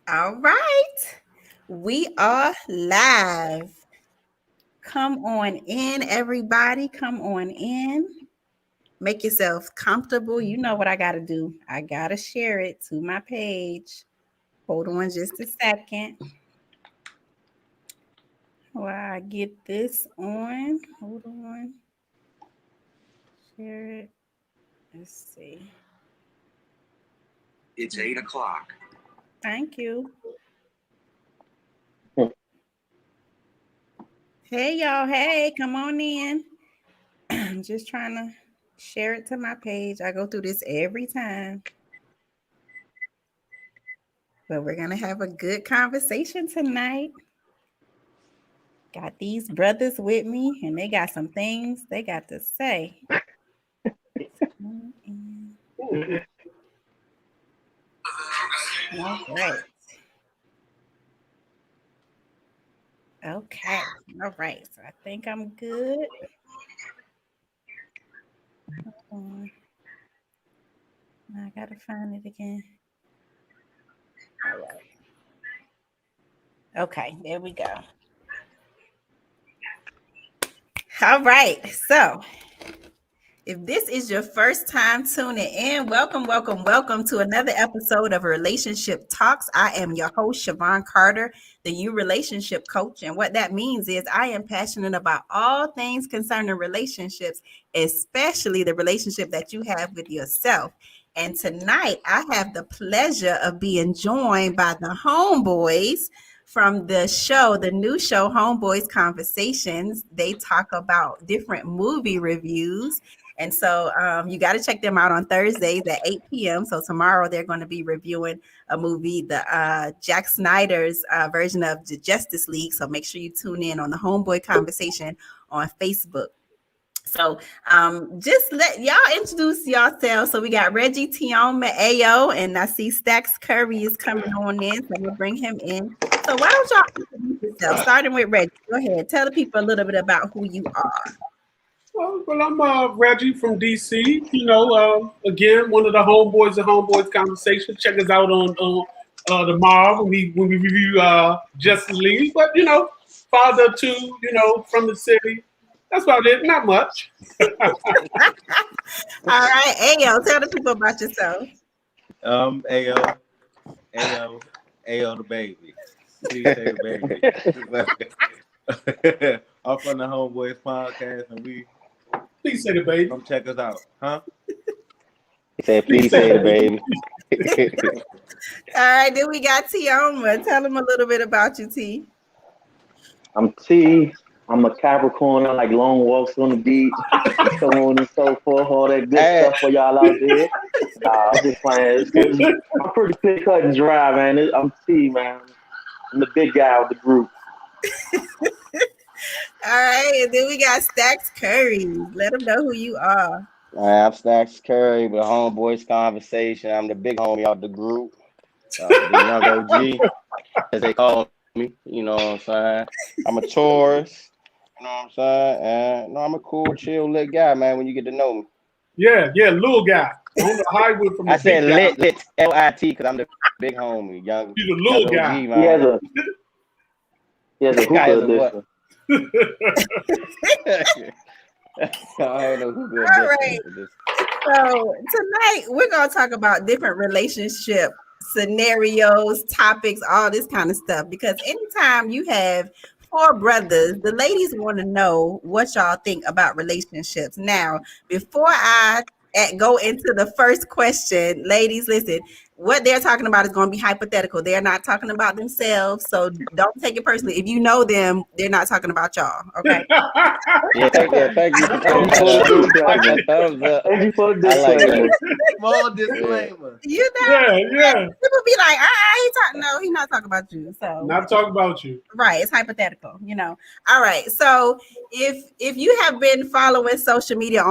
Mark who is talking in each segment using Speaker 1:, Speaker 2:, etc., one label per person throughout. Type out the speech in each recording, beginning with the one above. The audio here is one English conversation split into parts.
Speaker 1: All right. We are live. Come on in, everybody. Come on in. Make yourself comfortable. You know what I got to do. I got to share it to my page. Hold on just a second while I get this on. Hold on. Share it. Let's see.
Speaker 2: It's 8 o'clock.
Speaker 1: Thank you. Hey, y'all. Hey, come on in. I'm just trying to share it to my page. I go through this every time. But we're going to have a good conversation tonight. Got these brothers with me, and they got some things they got to say. All right. Okay. All right. So I think I'm good. I got to find it again. All right. Okay. There we go. All right. So if this is your first time tuning in, welcome to another episode of Relationship Talks. I am your host, Siobhan Carter, the You Relationship Coach. And what that means is I am passionate about all things concerning relationships, especially the relationship that you have with yourself. And tonight I have the pleasure of being joined by the Homeboys from the new show, Homeboys Conversations. They talk about different movie reviews. And so you got to check them out on Thursdays at 8 p.m. So tomorrow they're going to be reviewing a movie, the Jack Snyder's version of the Justice League. So make sure you tune in on the Homeboy Conversation on Facebook. So just let y'all introduce yourselves. So we got Reggie Tioma Ayo, and I see Stacks Curry is coming on in. So we'll bring him in. So why don't y'all introduce yourself? Starting with Reggie. Go ahead. Tell the people a little bit about who you are.
Speaker 3: Well, I'm Reggie from DC. Again, one of the homeboys of Homeboys Conversation. Check us out on tomorrow when we review Justice League. But father of two, from the city. That's about it. Not much.
Speaker 1: All right, Ayo, tell the people about yourself.
Speaker 4: Ayo, the baby. Please say the baby. I'm from the Homeboys podcast, and we.
Speaker 3: Please say the baby.
Speaker 4: Come check us out, huh?
Speaker 5: He said, please say the baby.
Speaker 1: All right, then we got Tioma. Tell them a little bit about you, T.
Speaker 5: I'm T. I'm a Capricorn. I like long walks on the beach, and so on and so forth. All that good stuff for y'all out there. Nah, I'm just playing. I'm pretty clear cut and dry, man. I'm T, man. I'm the big guy of the group.
Speaker 1: All right, and then we got Stacks Curry. Let them know who you are.
Speaker 6: I'm Stacks Curry with Homeboys Conversation. I'm the big homie of the group, the young OG, as they call me. You know what I'm saying? I'm a Taurus. You know what I'm saying? And I'm a cool, chill, lit guy, man. When you get to know me.
Speaker 3: Yeah, little guy. On the highway from the
Speaker 6: I said
Speaker 3: big
Speaker 6: lit, L-I-T, because I'm the big homie, young.
Speaker 3: He's a little guy.
Speaker 6: OG, man.
Speaker 5: He has a hookah edition.
Speaker 1: All right. So tonight we're gonna talk about different relationship scenarios, topics, all this kind of stuff. Because anytime you have four brothers, the ladies want to know what y'all think about relationships. Now, before I go into the first question, ladies, listen. What they're talking about is going to be hypothetical. They're not talking about themselves, so don't take it personally. If you know them, they're not talking about y'all. Okay?
Speaker 6: Thank you for the thumbs up.
Speaker 5: Thank you for the
Speaker 6: I like that.
Speaker 4: Small disclaimer.
Speaker 1: You know,
Speaker 3: Yeah.
Speaker 1: people be like, he talking. No, he's not talking about you. So
Speaker 3: Not talking about you.
Speaker 1: right, it's hypothetical. All right. So if you have been following social media,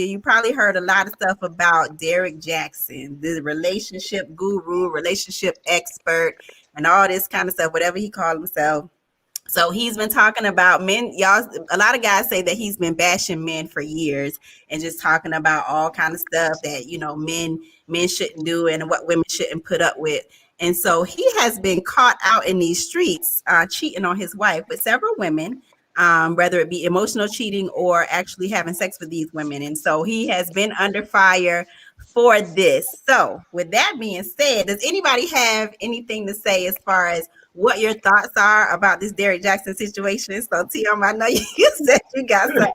Speaker 1: you probably heard a lot of stuff about Derek Jackson, the relationship guru, relationship expert, and all this kind of stuff, whatever he called himself. So he's been talking about men. Y'all, a lot of guys say that he's been bashing men for years and just talking about all kind of stuff that men shouldn't do and what women shouldn't put up with. And so he has been caught out in these streets cheating on his wife with several women, whether it be emotional cheating or actually having sex with these women. And so he has been under fire for this. So with that being said, does anybody have anything to say as far as what your thoughts are about this Derrick Jackson situation? So Tim, I know you said you got something.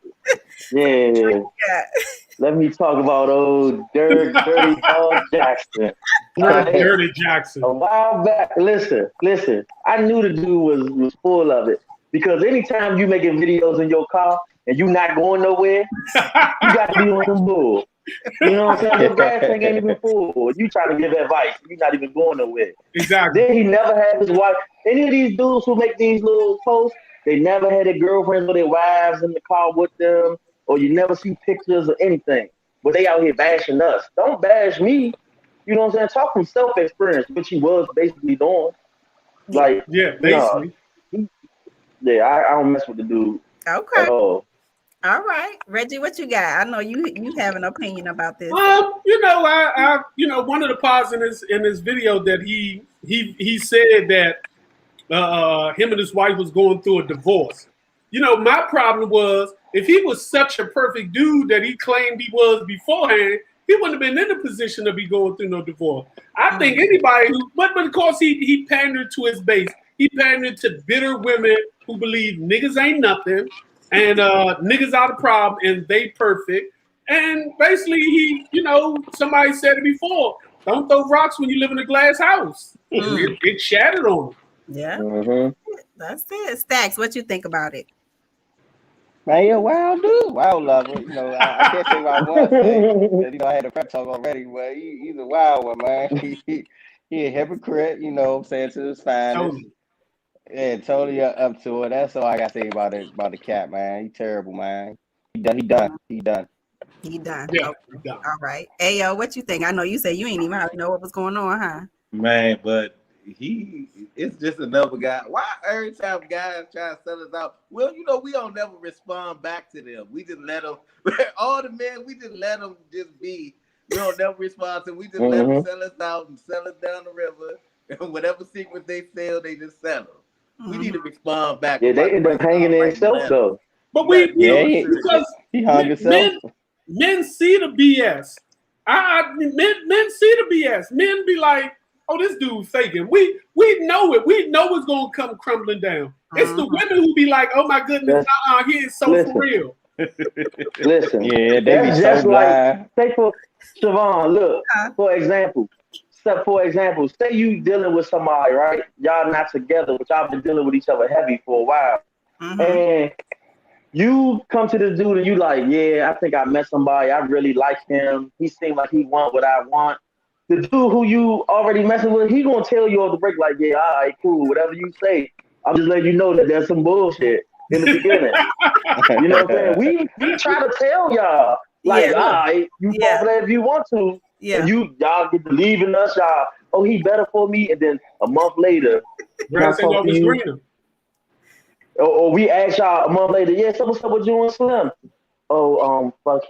Speaker 5: Yeah. Let me talk about old Dirty Dog Jackson.
Speaker 3: Dirty Jackson.
Speaker 5: A while back, listen. I knew the dude was full of it because anytime you making videos in your car and you not going nowhere, you got to be on some bull. You know what I'm saying? Your gas tank ain't even full. You trying to give advice, you're not even going nowhere.
Speaker 3: Exactly.
Speaker 5: Then he never had his wife. Any of these dudes who make these little posts, they never had their girlfriends or their wives in the car with them, or you never see pictures or anything. But they out here bashing us. Don't bash me. You know what I'm saying? Talk from self-experience, which he was basically doing. Like,
Speaker 3: yeah, basically.
Speaker 5: No, I don't mess with the dude.
Speaker 1: Okay.
Speaker 5: At all.
Speaker 1: All right, Reggie, what you got? I know you have an opinion about this.
Speaker 3: I one of the parts in his video that he said that him and his wife was going through a divorce. My problem was if he was such a perfect dude that he claimed he was beforehand, he wouldn't have been in a position to be going through no divorce. I think anybody but of course he pandered to his base. He pandered to bitter women who believe niggas ain't nothing. And niggas are the problem, and they perfect. And basically, somebody said it before: don't throw rocks when you live in a glass house. It shattered on him.
Speaker 1: Yeah, that's it. Stacks, what you think about it?
Speaker 6: Man, you're a wild dude, wild lover. I can't say what I want to say. I had a prep talk already, but he's a wild one, man. He a hypocrite. I'm saying, to his finest. Yeah, totally up to it. That's all I gotta say about the cat, man. He terrible, man. He done.
Speaker 1: Yeah, he done. All right. Ayo, what you think? I know you said you ain't even know what was going on, huh?
Speaker 4: Man, but it's just another guy. Why every time guys try to sell us out? Well, we don't never respond back to them. We just let them, all the men, we just let them just be. We don't never respond to them. We just let them sell us out and sell us down the river. And whatever secret they sell, they just sell them. We need to respond back.
Speaker 5: Yeah, they end up hanging themselves though.
Speaker 3: But because
Speaker 6: he hung himself.
Speaker 3: Men see the BS. Men see the BS. Men be like, "Oh, this dude faking." We know it. We know it's gonna come crumbling down. It's the women who be like, "Oh my goodness, he is so for real."
Speaker 5: Listen,
Speaker 6: yeah, they be so blind.
Speaker 5: Say for Siobhan, look, for example, say you dealing with somebody, right? Y'all not together, but y'all been dealing with each other heavy for a while. And you come to this dude and you like, yeah, I think I met somebody. I really like him. He seemed like he want what I want. The dude who you already messing with, he gonna tell you off the break like, yeah, all right, cool, whatever you say. I'm just letting you know that there's some bullshit in the beginning. You know what I'm saying? We try to tell y'all, like, all right, you fall for that if you want to.
Speaker 1: Yeah.
Speaker 5: And y'all get to leaving us, y'all. Oh, he better for me. And then a month later, or we ask y'all a month later, yeah, so what's up with you and Slim? Oh, fuck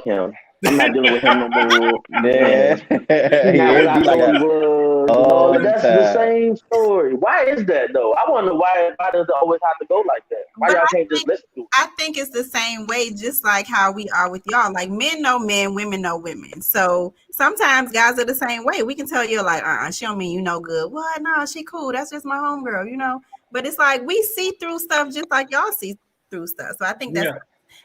Speaker 5: him. I'm not dealing with him no more.
Speaker 6: Yeah.
Speaker 5: That's the same story. Why is that though? I wonder why does it always have to go like that? Why y'all can't just listen to it?
Speaker 1: I think it's the same way, just like how we are with y'all. Like men know men, women know women. So sometimes guys are the same way. We can tell you like, she don't mean you no good. What? No, she cool. That's just my homegirl, But it's like we see through stuff just like y'all see through stuff. So I think that's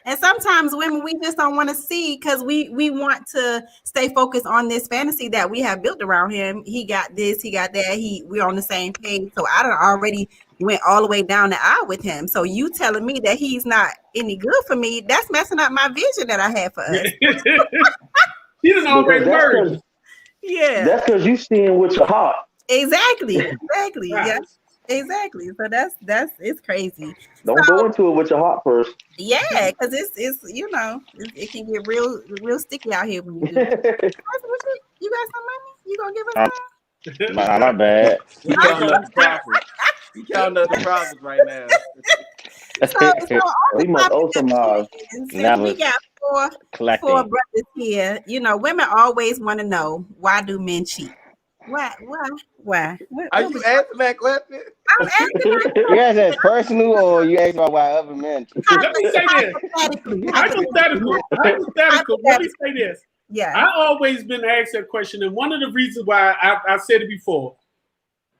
Speaker 1: and sometimes women, we just don't want to see because we want to stay focused on this fantasy that we have built around him. He got this, he got that. We're on the same page. So I done already went all the way down the aisle with him. So you telling me that he's not any good for me, that's messing up my vision that I had for us.
Speaker 3: He done already merged.
Speaker 1: Yeah.
Speaker 5: That's because you seeing with your heart.
Speaker 1: Exactly. Yeah. Exactly. So that's it's crazy.
Speaker 5: Don't go into it with your heart first.
Speaker 1: Yeah, because it's it can get real sticky out here when you do it. You got some money? You gonna give us some?
Speaker 6: Not bad.
Speaker 4: You counting up the profits. You counting up the profits right now.
Speaker 1: So
Speaker 5: we must owe somebody.
Speaker 1: We got four brothers here. Women always want to know, why do men cheat? Why?
Speaker 4: Are you answering that question?
Speaker 1: I'm asking
Speaker 6: You guys that's personal, or you asking about why other men cheat?
Speaker 3: Let me say this.
Speaker 1: hypothetically.
Speaker 3: Hypothetical. Let me say this.
Speaker 1: Yeah.
Speaker 3: I always been asked that question, and one of the reasons why I said it before,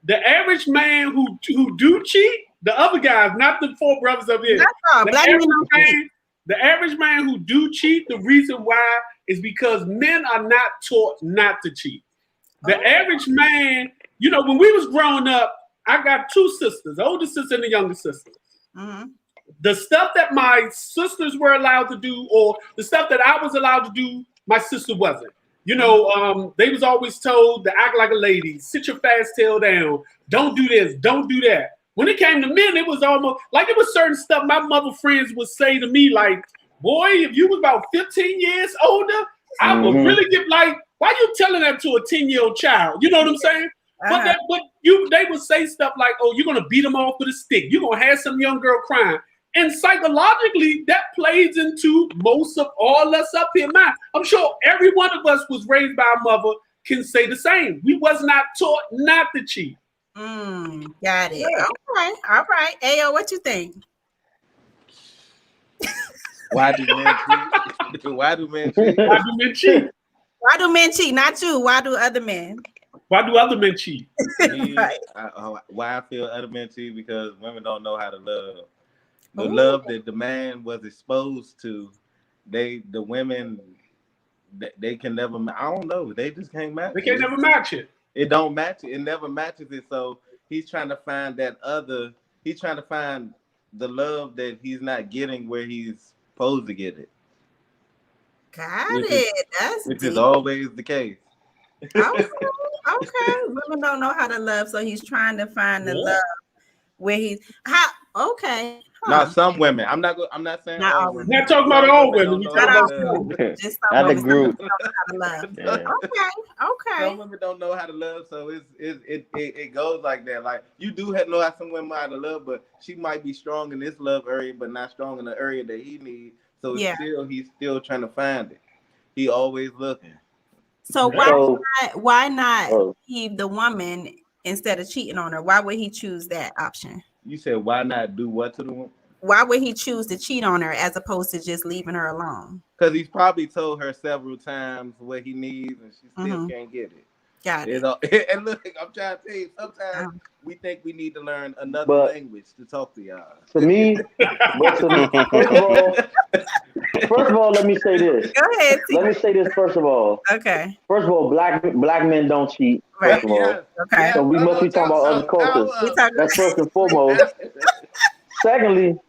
Speaker 3: the average man who do cheat, the other guys, not the four brothers up here.
Speaker 1: That's all. Black men don't cheat.
Speaker 3: The average man who do cheat, the reason why is because men are not taught not to cheat. The average man, you know, when we was growing up, I got two sisters, the older sister and the younger sister.
Speaker 1: Mm-hmm.
Speaker 3: The stuff that my sisters were allowed to do, or the stuff that I was allowed to do, my sister wasn't. You know, they was always told to act like a lady, sit your fast tail down, don't do this, don't do that. When it came to men, it was almost like it was certain stuff my mother friends would say to me, like, boy, if you was about 15 years older, I would really get like, why you telling that to a 10-year-old child? You know what I'm saying? But they would say stuff like, oh, you're gonna beat them off with a stick. You're gonna have some young girl crying. And psychologically, that plays into most of all us up here. Man, I'm sure every one of us was raised by a mother can say the same. We was not taught not to cheat.
Speaker 1: Got it.
Speaker 3: Yeah.
Speaker 1: All right. Ayo, what you think?
Speaker 4: Why do men cheat? Why do men cheat?
Speaker 3: Why do men cheat?
Speaker 1: Why do men cheat? Not you. Why do other men?
Speaker 3: Why do other men cheat?
Speaker 4: Me, why I feel other men cheat, because women don't know how to love. The love that the man was exposed to, the women, they can never. I don't know. They just can't match.
Speaker 3: They can't never match it.
Speaker 4: It don't match it. It never matches it. So he's trying to find that other. He's trying to find the love that he's not getting where he's supposed to get it.
Speaker 1: Got it. That's
Speaker 4: which
Speaker 1: deep.
Speaker 4: Is always the case.
Speaker 1: Okay. Women don't know how to love, so he's trying to find the love where he's okay.
Speaker 4: Now some women. I'm not saying
Speaker 1: not
Speaker 4: all
Speaker 1: women.
Speaker 3: Not talking about all women.
Speaker 1: Not all women. Just some women
Speaker 6: group.
Speaker 1: don't know how to love.
Speaker 6: Yeah.
Speaker 1: Okay.
Speaker 4: Some women don't know how to love, so it goes like that. Like you do know how some women know how to love, but she might be strong in this love area, but not strong in the area that he needs. So he's still trying to find it. He always looking.
Speaker 1: So why not leave the woman instead of cheating on her? Why would he choose that option?
Speaker 4: You said why not do what to the woman?
Speaker 1: Why would he choose to cheat on her as opposed to just leaving her alone?
Speaker 4: Because he's probably told her several times what he needs, and she still can't get it.
Speaker 1: Got it.
Speaker 4: And look, I'm trying to tell you, sometimes we think we need to learn another language to talk to y'all.
Speaker 5: To me, first of all, let me say this.
Speaker 1: Go ahead.
Speaker 5: Let me say this first of all.
Speaker 1: Okay.
Speaker 5: First of all, black men don't cheat. First of all.
Speaker 1: Yes. Okay.
Speaker 5: So we must be talking about other cultures. That's first and foremost. Secondly,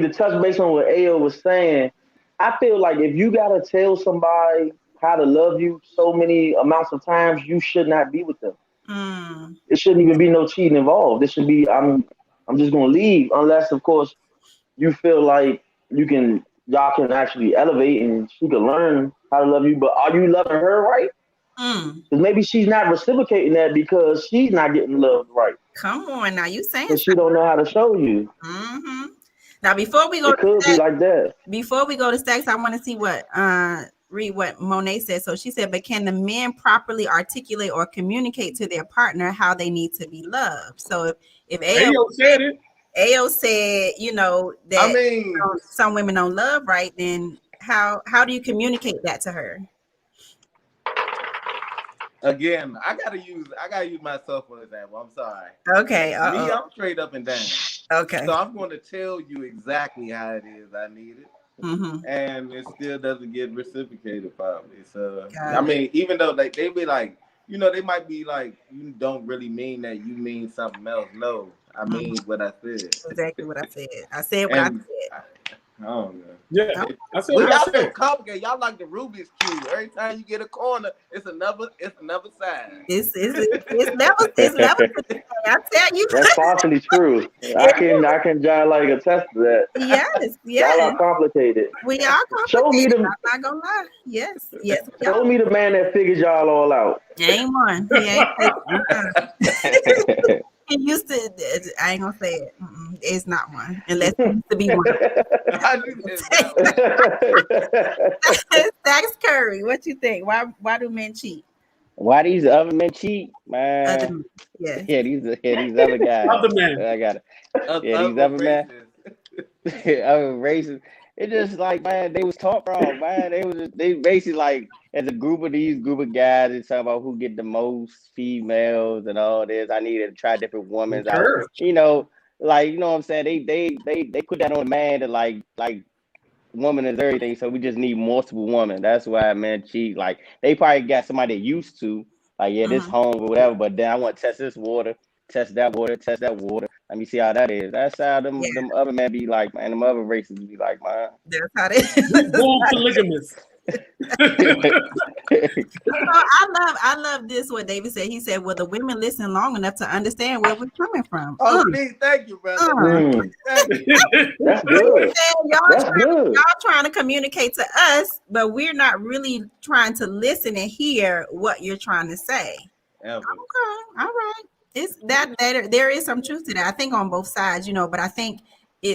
Speaker 5: to touch base on what Ayo was saying, I feel like if you gotta tell somebody how to love you so many amounts of times, you should not be with them. It shouldn't even be no cheating involved. It should be I'm just gonna leave, unless of course you feel like y'all can actually elevate and she can learn how to love you. But are you loving her right? Because maybe she's not reciprocating that because she's not getting loved right.
Speaker 1: Come on now, you saying
Speaker 5: she don't know how to show you.
Speaker 1: Now before we go,
Speaker 5: it could be like that.
Speaker 1: Before we go to Stacks, I want to see what read what Monet said. So she said, but can the men properly articulate or communicate to their partner how they need to be loved? So if Ayo
Speaker 3: said it,
Speaker 1: Ayo said, you know, that some women don't love right, then how do you communicate that to her?
Speaker 4: Again, I gotta use myself for example. I'm sorry.
Speaker 1: Okay.
Speaker 4: Me, I'm straight up and down.
Speaker 1: Okay.
Speaker 4: So I'm going to tell you exactly how it is I need it. And it still doesn't get reciprocated probably. So I mean, even though they be like, you know, they might be like, you don't really mean that, you mean something else. No, I mean what I said.
Speaker 1: Exactly what I said. I said what I said.
Speaker 4: I don't know.
Speaker 3: Yeah, I said
Speaker 4: y'all so complicated. Y'all like the Rubik's Cube. Every time you get a corner, it's another side.
Speaker 1: It's never. I tell you,
Speaker 5: that's partially true. I can like attest to that.
Speaker 1: Yes.
Speaker 5: Y'all are complicated.
Speaker 1: We are complicated.
Speaker 5: Show me
Speaker 1: I'm not gonna lie. Yes.
Speaker 5: Show me the man that figured y'all all out.
Speaker 1: Ain't one. He ain't. He used to. I ain't gonna say it. It's not one, unless it used to be one. Stacks Curry, what you think? Why do men cheat?
Speaker 6: Why these other men cheat, man?
Speaker 1: Other, yeah.
Speaker 6: Yeah, these other guys.
Speaker 3: Other men.
Speaker 6: I got it. Yeah, these
Speaker 4: Other
Speaker 6: other men.
Speaker 4: races.
Speaker 6: Other races. It's just like, man, they was taught wrong, man. They basically like as a group of guys, it's talking about who get the most females and all this. I need to try different women out.
Speaker 3: Encourage.
Speaker 6: You know, like, you know what I'm saying? They put that on the man to like woman is everything, so we just need multiple women. That's why men cheat. Like they probably got somebody they used to, like, yeah, this home or whatever, but then I want to test this water, test that water, test that water. Let me see how that is. That's how them other men be like, man, them other races be like, man.
Speaker 1: That's how they
Speaker 3: Born polygamous.
Speaker 1: I love this what David said. He said, well, the women listen long enough to understand where we're coming from.
Speaker 4: Oh, please, thank you, brother. Thank you.
Speaker 5: That's good. That's good.
Speaker 1: Y'all trying to communicate to us, but we're not really trying to listen and hear what you're trying to say.
Speaker 4: Ever.
Speaker 1: Okay, all right. It's that there is some truth to that. I think on both sides, you know, but I think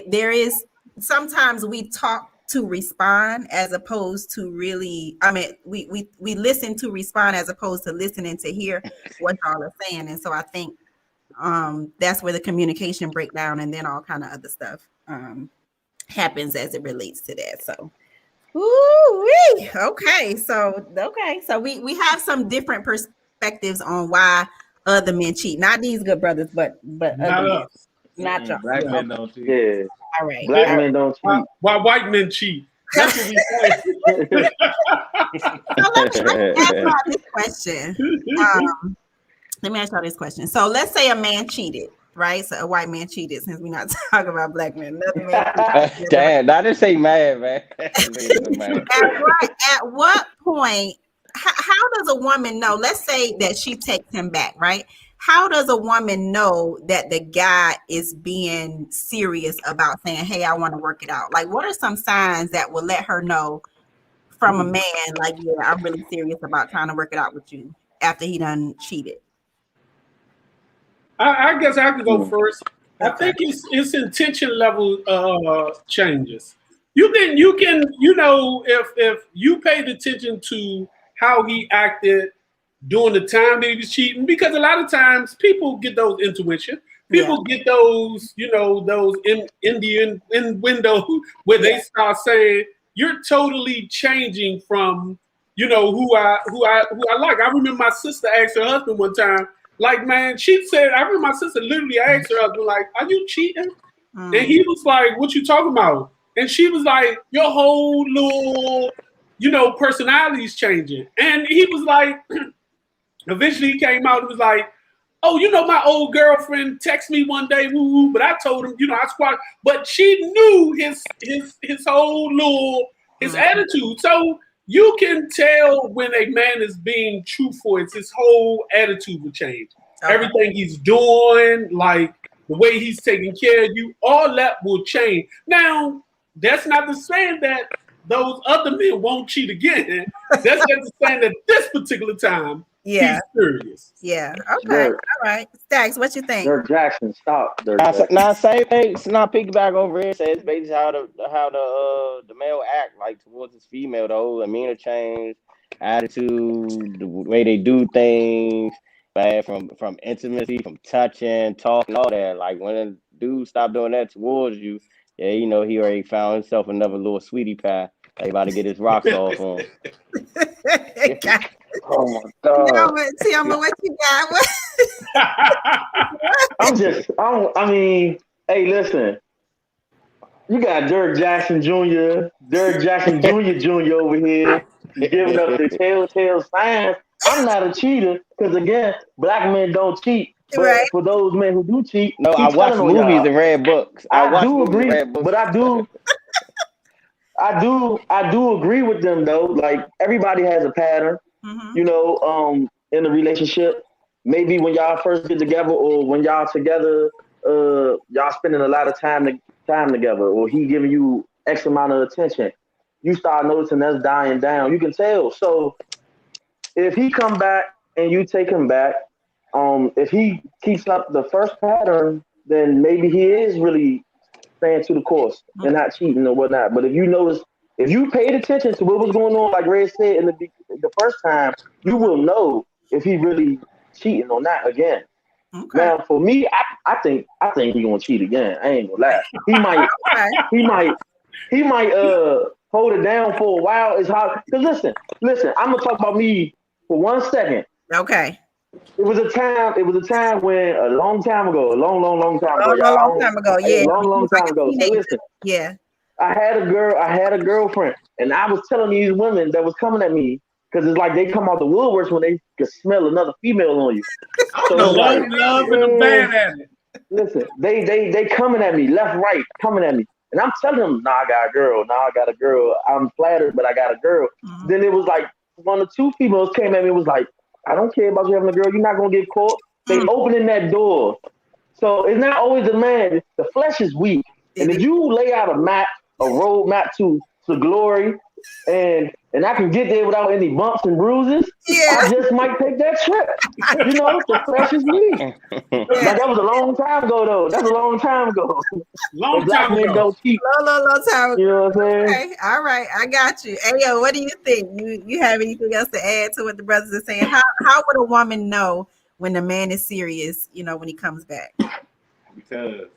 Speaker 1: there is sometimes we talk to respond as opposed to really, I mean, we listen to respond as opposed to listening to hear what y'all are saying. And so I think that's where the communication breakdown and then all kind of other stuff happens as it relates to that. So okay. So we have some different perspectives on why other men cheat. Not these good brothers, but
Speaker 3: Not
Speaker 1: other men.
Speaker 3: us.
Speaker 1: Not y'all.
Speaker 4: Black men don't cheat.
Speaker 5: Yeah.
Speaker 1: All right.
Speaker 5: Black men don't cheat.
Speaker 3: Why white men cheat? That's what we say.
Speaker 1: So let me ask y'all this question. Let me ask y'all this question. So let's say a man cheated, right? So a white man cheated, since we're not talking about black men. Another man cheated.
Speaker 6: Damn, I didn't say mad, man.
Speaker 1: At what point, how does a woman know? Let's say that she takes him back, right? How does a woman know that the guy is being serious about saying, hey, I want to work it out? Like, what are some signs that will let her know from a man, like, yeah, I'm really serious about trying to work it out with you after he done cheated?
Speaker 3: I guess I could go first. I think it's intention level changes. You can if you paid attention to how he acted during the time that he was cheating, because a lot of times people get those intuition. People get those, those Indian window where they start saying, you're totally changing from, who I like. I remember my sister asked her husband one time, like, man, she said, I remember my sister literally asked her husband, like, are you cheating? And he was like, what you talking about? And she was like, your whole little, personality's changing. And he was like, eventually he came out and was like, oh, my old girlfriend texted me one day, woo-woo, but I told him, I squat. But she knew his whole little, his attitude. So you can tell when a man is being truthful, it's his whole attitude will change. Okay. Everything he's doing, like the way he's taking care of you, all that will change. Now, that's not to say that those other men won't cheat again. That's just to say that this particular time, he's serious.
Speaker 1: Yeah. Okay. All right. Stacks, what you think?
Speaker 5: Dirk Jackson, stop.
Speaker 6: Now, same thing. It's not piggyback over here. Says basically how the male act like towards his female. The whole demeanor change, attitude, the way they do things, man, from intimacy, from touching, talking, all that. Like when a dude stop doing that towards you, yeah, he already found himself another little sweetie pie. They about to get his rocks off on.
Speaker 5: Oh my God!
Speaker 1: Tiama, what you got?
Speaker 5: I mean, hey, listen. You got Dirk Jackson Jr., Jr. over here giving up the telltale signs. I'm not a cheater because again, black men don't cheat. But for those men who do cheat,
Speaker 6: no, I watch movies and read books.
Speaker 5: I do agree, but I do agree with them though. Like everybody has a pattern. In a relationship, maybe when y'all first get together or when y'all together, y'all spending a lot of time together, or he giving you X amount of attention, you start noticing that's dying down. You can tell. So if he come back and you take him back, if he keeps up the first pattern, then maybe he is really staying to the course and not cheating or whatnot. But if you paid attention to what was going on, like Red said in the first time, you will know if he really cheating or not again.
Speaker 1: Okay.
Speaker 5: Now, for me, I think he gonna cheat again. I ain't gonna lie.
Speaker 1: Okay.
Speaker 5: He might hold it down for a while. It's hard. Cause listen. I'm gonna talk about me for 1 second.
Speaker 1: Okay.
Speaker 5: It was a time when a long time ago, a long time ago,
Speaker 1: Long time ago. Yeah.
Speaker 5: a long time ago. So listen,
Speaker 1: Yeah.
Speaker 5: I had a girlfriend, and I was telling these women that was coming at me because it's like they come out the woodworks when they can smell another female on you. So
Speaker 3: The
Speaker 5: it's like,
Speaker 3: long love and the bad at it.
Speaker 5: listen, they coming at me left, right, coming at me, and I'm telling them, nah, I got a girl. I'm flattered, but I got a girl.
Speaker 1: Mhm.
Speaker 5: Then it was like one or two females came at me and was like, I don't care about you having a girl. You're not gonna get caught. They opening that door. So it's not always the man. The flesh is weak. And if you lay out a road map to glory, and I can get there without any bumps and bruises, I just might take that trip. You know, the flesh is weak. Now, that was a long time ago, though. That's a long time ago.
Speaker 3: Long time ago.
Speaker 5: Don't cheat.
Speaker 1: Long time ago.
Speaker 5: You know what I'm saying?
Speaker 1: Okay. All right. I got you. Hey, yo, what do you think? You have anything else to add to what the brothers are saying? How would a woman know when the man is serious, when he comes back?
Speaker 4: Because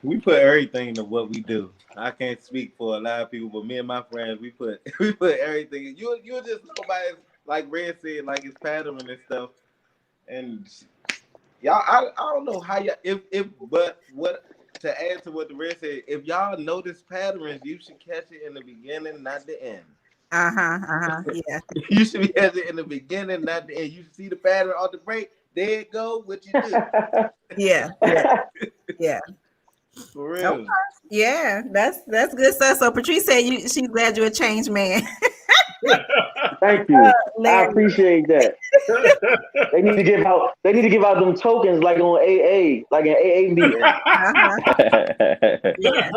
Speaker 4: we put everything into what we do. I can't speak for a lot of people, but me and my friends, we put everything. You'll just know by his, like Red said, like his pattern and stuff. And y'all, I don't know how y'all but what to add to what the Red said, if y'all notice patterns, you should catch it in the beginning, not the end.
Speaker 1: Yeah.
Speaker 4: You should be catch it in the beginning, not the end. You see the pattern off the break. There it go. What you do?
Speaker 1: Yeah.
Speaker 4: For real.
Speaker 1: Okay. Yeah, that's good stuff. So Patrice said she's glad you're a changed man.
Speaker 5: Thank you. I appreciate that. They need to give out them tokens like on AA, like an AA meeting. Yeah.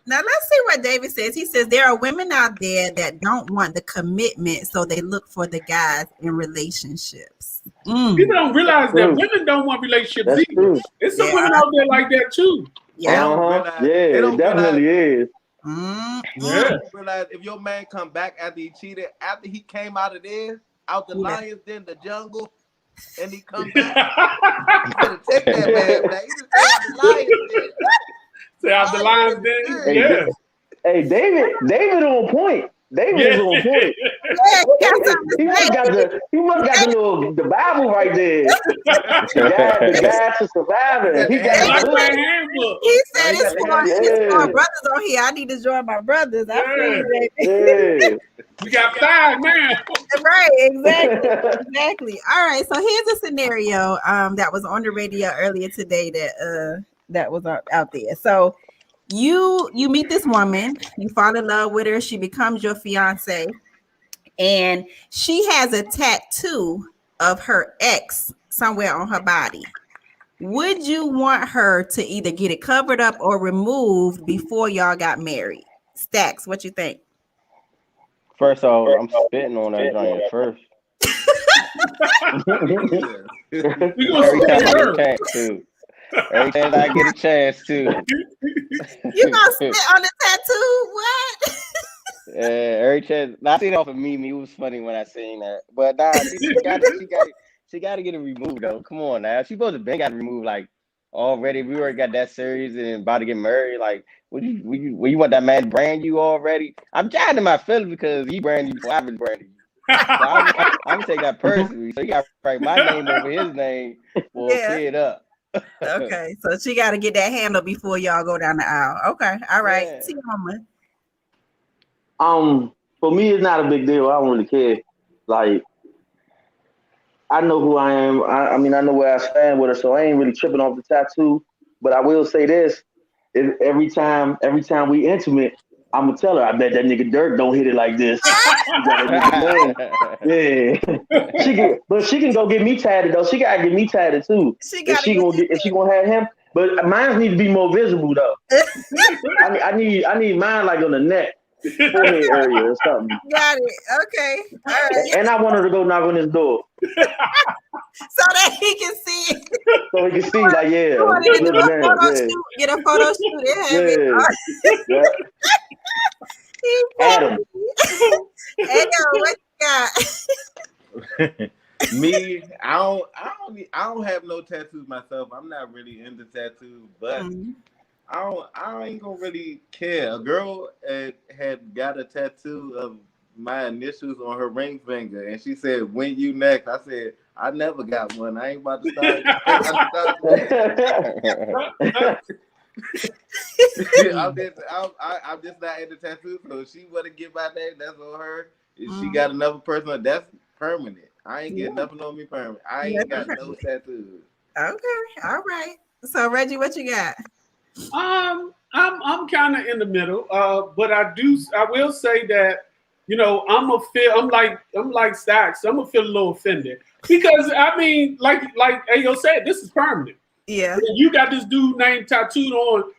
Speaker 1: Now let's see what David says. He says there are women out there that don't want the commitment, so they look for the guys in relationships.
Speaker 3: People don't realize that women don't want relationships
Speaker 5: That's
Speaker 3: either.
Speaker 5: true.
Speaker 3: There's some women out there like that too.
Speaker 1: Yeah.
Speaker 5: It definitely is.
Speaker 3: Yeah.
Speaker 4: Realize if your man come back after he cheated, after he came out of there, out the lions den, the jungle, and he come back, you better take that man back. He just stay out the lions den.
Speaker 3: Stay out the lions den. Yeah.
Speaker 5: Hey, David on point. David is on point. He must got the Bible right there. The guide to surviving. He got the book.
Speaker 1: He said it's for my brothers on here. I need to join my brothers. I feel
Speaker 5: it.
Speaker 3: We got 5 now.
Speaker 1: Right, exactly. All right. So here's a scenario that was on the radio earlier today that was out there. So you meet this woman, you fall in love with her, she becomes your fiance, and she has a tattoo of her ex somewhere on her body. Would you want her to either get it covered up or removed before y'all got married? Stacks, what you think?
Speaker 6: First off, I'm spitting on that joint first. Every time I get a chance to.
Speaker 1: You gonna spit on the tattoo? What?
Speaker 6: Every chance. I seen it off of Mimi. It was funny when I seen that. But nah, she got to get it removed though. Come on now. She supposed to been got it removed like already. We already got that serious and about to get married. Like, would you want that man to brand you already? I'm judging in my feelings because he branded you before I've been branding you. So I'm gonna take that personally. So you got to write my name over his name for clear it up.
Speaker 1: Okay, so she got to get that handle before y'all go down the aisle. Okay, all right.
Speaker 6: Yeah.
Speaker 1: See you, mama.
Speaker 5: For me, it's not a big deal. I don't really care. Like, I know who I am. I mean, I know where I stand with her, so I ain't really tripping off the tattoo. But I will say this: if every time we intimate, I'm gonna tell her, I bet that nigga Dirk don't hit it like this. Yeah. She can go get me tatted though. She gotta get me tatted too. If she gonna have him. But mine need to be more visible though. I need mine like on the neck, forehead area or something.
Speaker 1: Got it. Okay. All right.
Speaker 5: And I want her to go knock on his door.
Speaker 1: So that he can see it.
Speaker 5: So he can see, like, yeah.
Speaker 1: Get a photo shoot.
Speaker 5: Adam.
Speaker 1: Hey, yo, what you got?
Speaker 4: Me, I don't have no tattoos myself. I'm not really into tattoos, but I ain't gonna really care. A girl had got a tattoo of my initials on her ring finger, and she said, "When you next?" I said, "I never got one. I ain't about to start." I'm just not into tattoos. So if she want to get my name, that's on her. If she got another person, that's permanent. I ain't getting nothing on me permanent. I ain't got no tattoos.
Speaker 1: Okay, all right. So Reggie, what you got?
Speaker 3: I'm kind of in the middle, but I will say that I'm like Stacks. I'm gonna feel a little offended because I mean, like Ayo said, this is permanent.
Speaker 1: Yeah,
Speaker 3: You got this dude named tattooed on.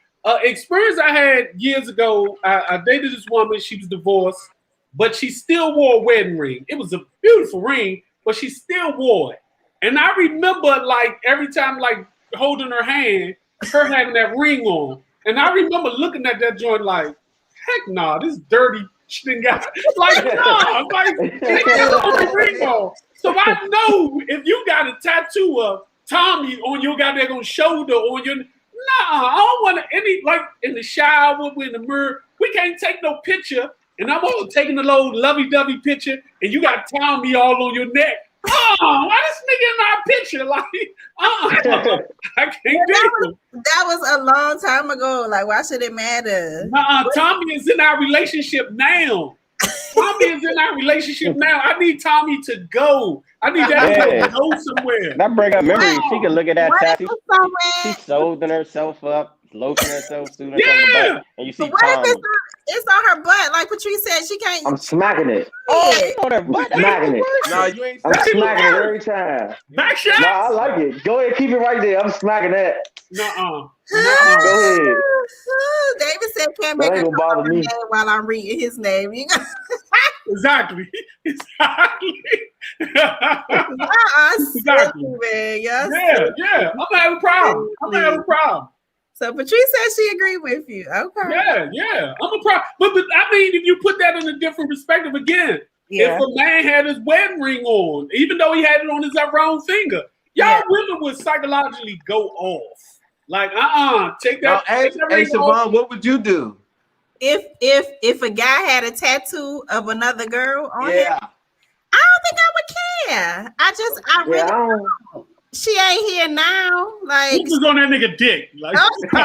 Speaker 3: Experience I had years ago. I dated this woman. She was divorced, but she still wore a wedding ring. It was a beautiful ring, but she still wore it. And I remember like every time like holding her hand, her having that ring on. And I remember looking at that joint like, heck nah, this dirty shit got like nah, like she got the ring on. So I know if you got a tattoo of Tommy on your goddamn shoulder or your I don't want to any like in the shower in the mirror. We can't take no picture, and I'm all taking a little lovey-dovey picture, and you got Tommy all on your neck. Oh, why this nigga in my picture? Like, I can't do it.
Speaker 1: That was a long time ago. Like, why should it matter?
Speaker 3: Tommy is in our relationship now. Tommy is in our relationship now. I need Tommy to go. I need that to go somewhere.
Speaker 6: That bring up memories. She can look at that tattoo. She's
Speaker 1: Somewhere.
Speaker 6: soldering herself up, lotion herself, suiting herself up, and you see
Speaker 1: But what if
Speaker 6: Tommy.
Speaker 1: it's on her butt? Like Patrice said, she can't.
Speaker 5: I'm smacking it.
Speaker 6: Oh, you on her butt?
Speaker 5: I'm smacking it.
Speaker 4: No, you ain't.
Speaker 5: I'm smacking it every time.
Speaker 3: Back shot.
Speaker 5: No, I like it. Go ahead, keep it right there. I'm smacking that.
Speaker 3: Nuh-uh.
Speaker 5: Go ahead.
Speaker 1: David said, "Can't
Speaker 5: That
Speaker 1: make
Speaker 5: ain't
Speaker 1: a
Speaker 5: gonna bother me.
Speaker 1: while I'm reading his name." You got
Speaker 3: Exactly. Exactly.
Speaker 1: exactly, man.
Speaker 3: Yeah. I'm gonna have a problem.
Speaker 1: So Patrice said she agreed with you. Okay.
Speaker 3: Yeah. I'm a problem. But I mean, if you put that in a different perspective again,
Speaker 1: Yeah.
Speaker 3: if a man had his wedding ring on, even though he had it on his wrong finger, y'all women would psychologically go off. Like, take that.
Speaker 4: Hey, Siobhan, what would you do?
Speaker 1: If a guy had a tattoo of another girl on him, I don't think I would care. I really don't. She ain't here now. Like,
Speaker 3: who's on that nigga dick? Like,
Speaker 1: you so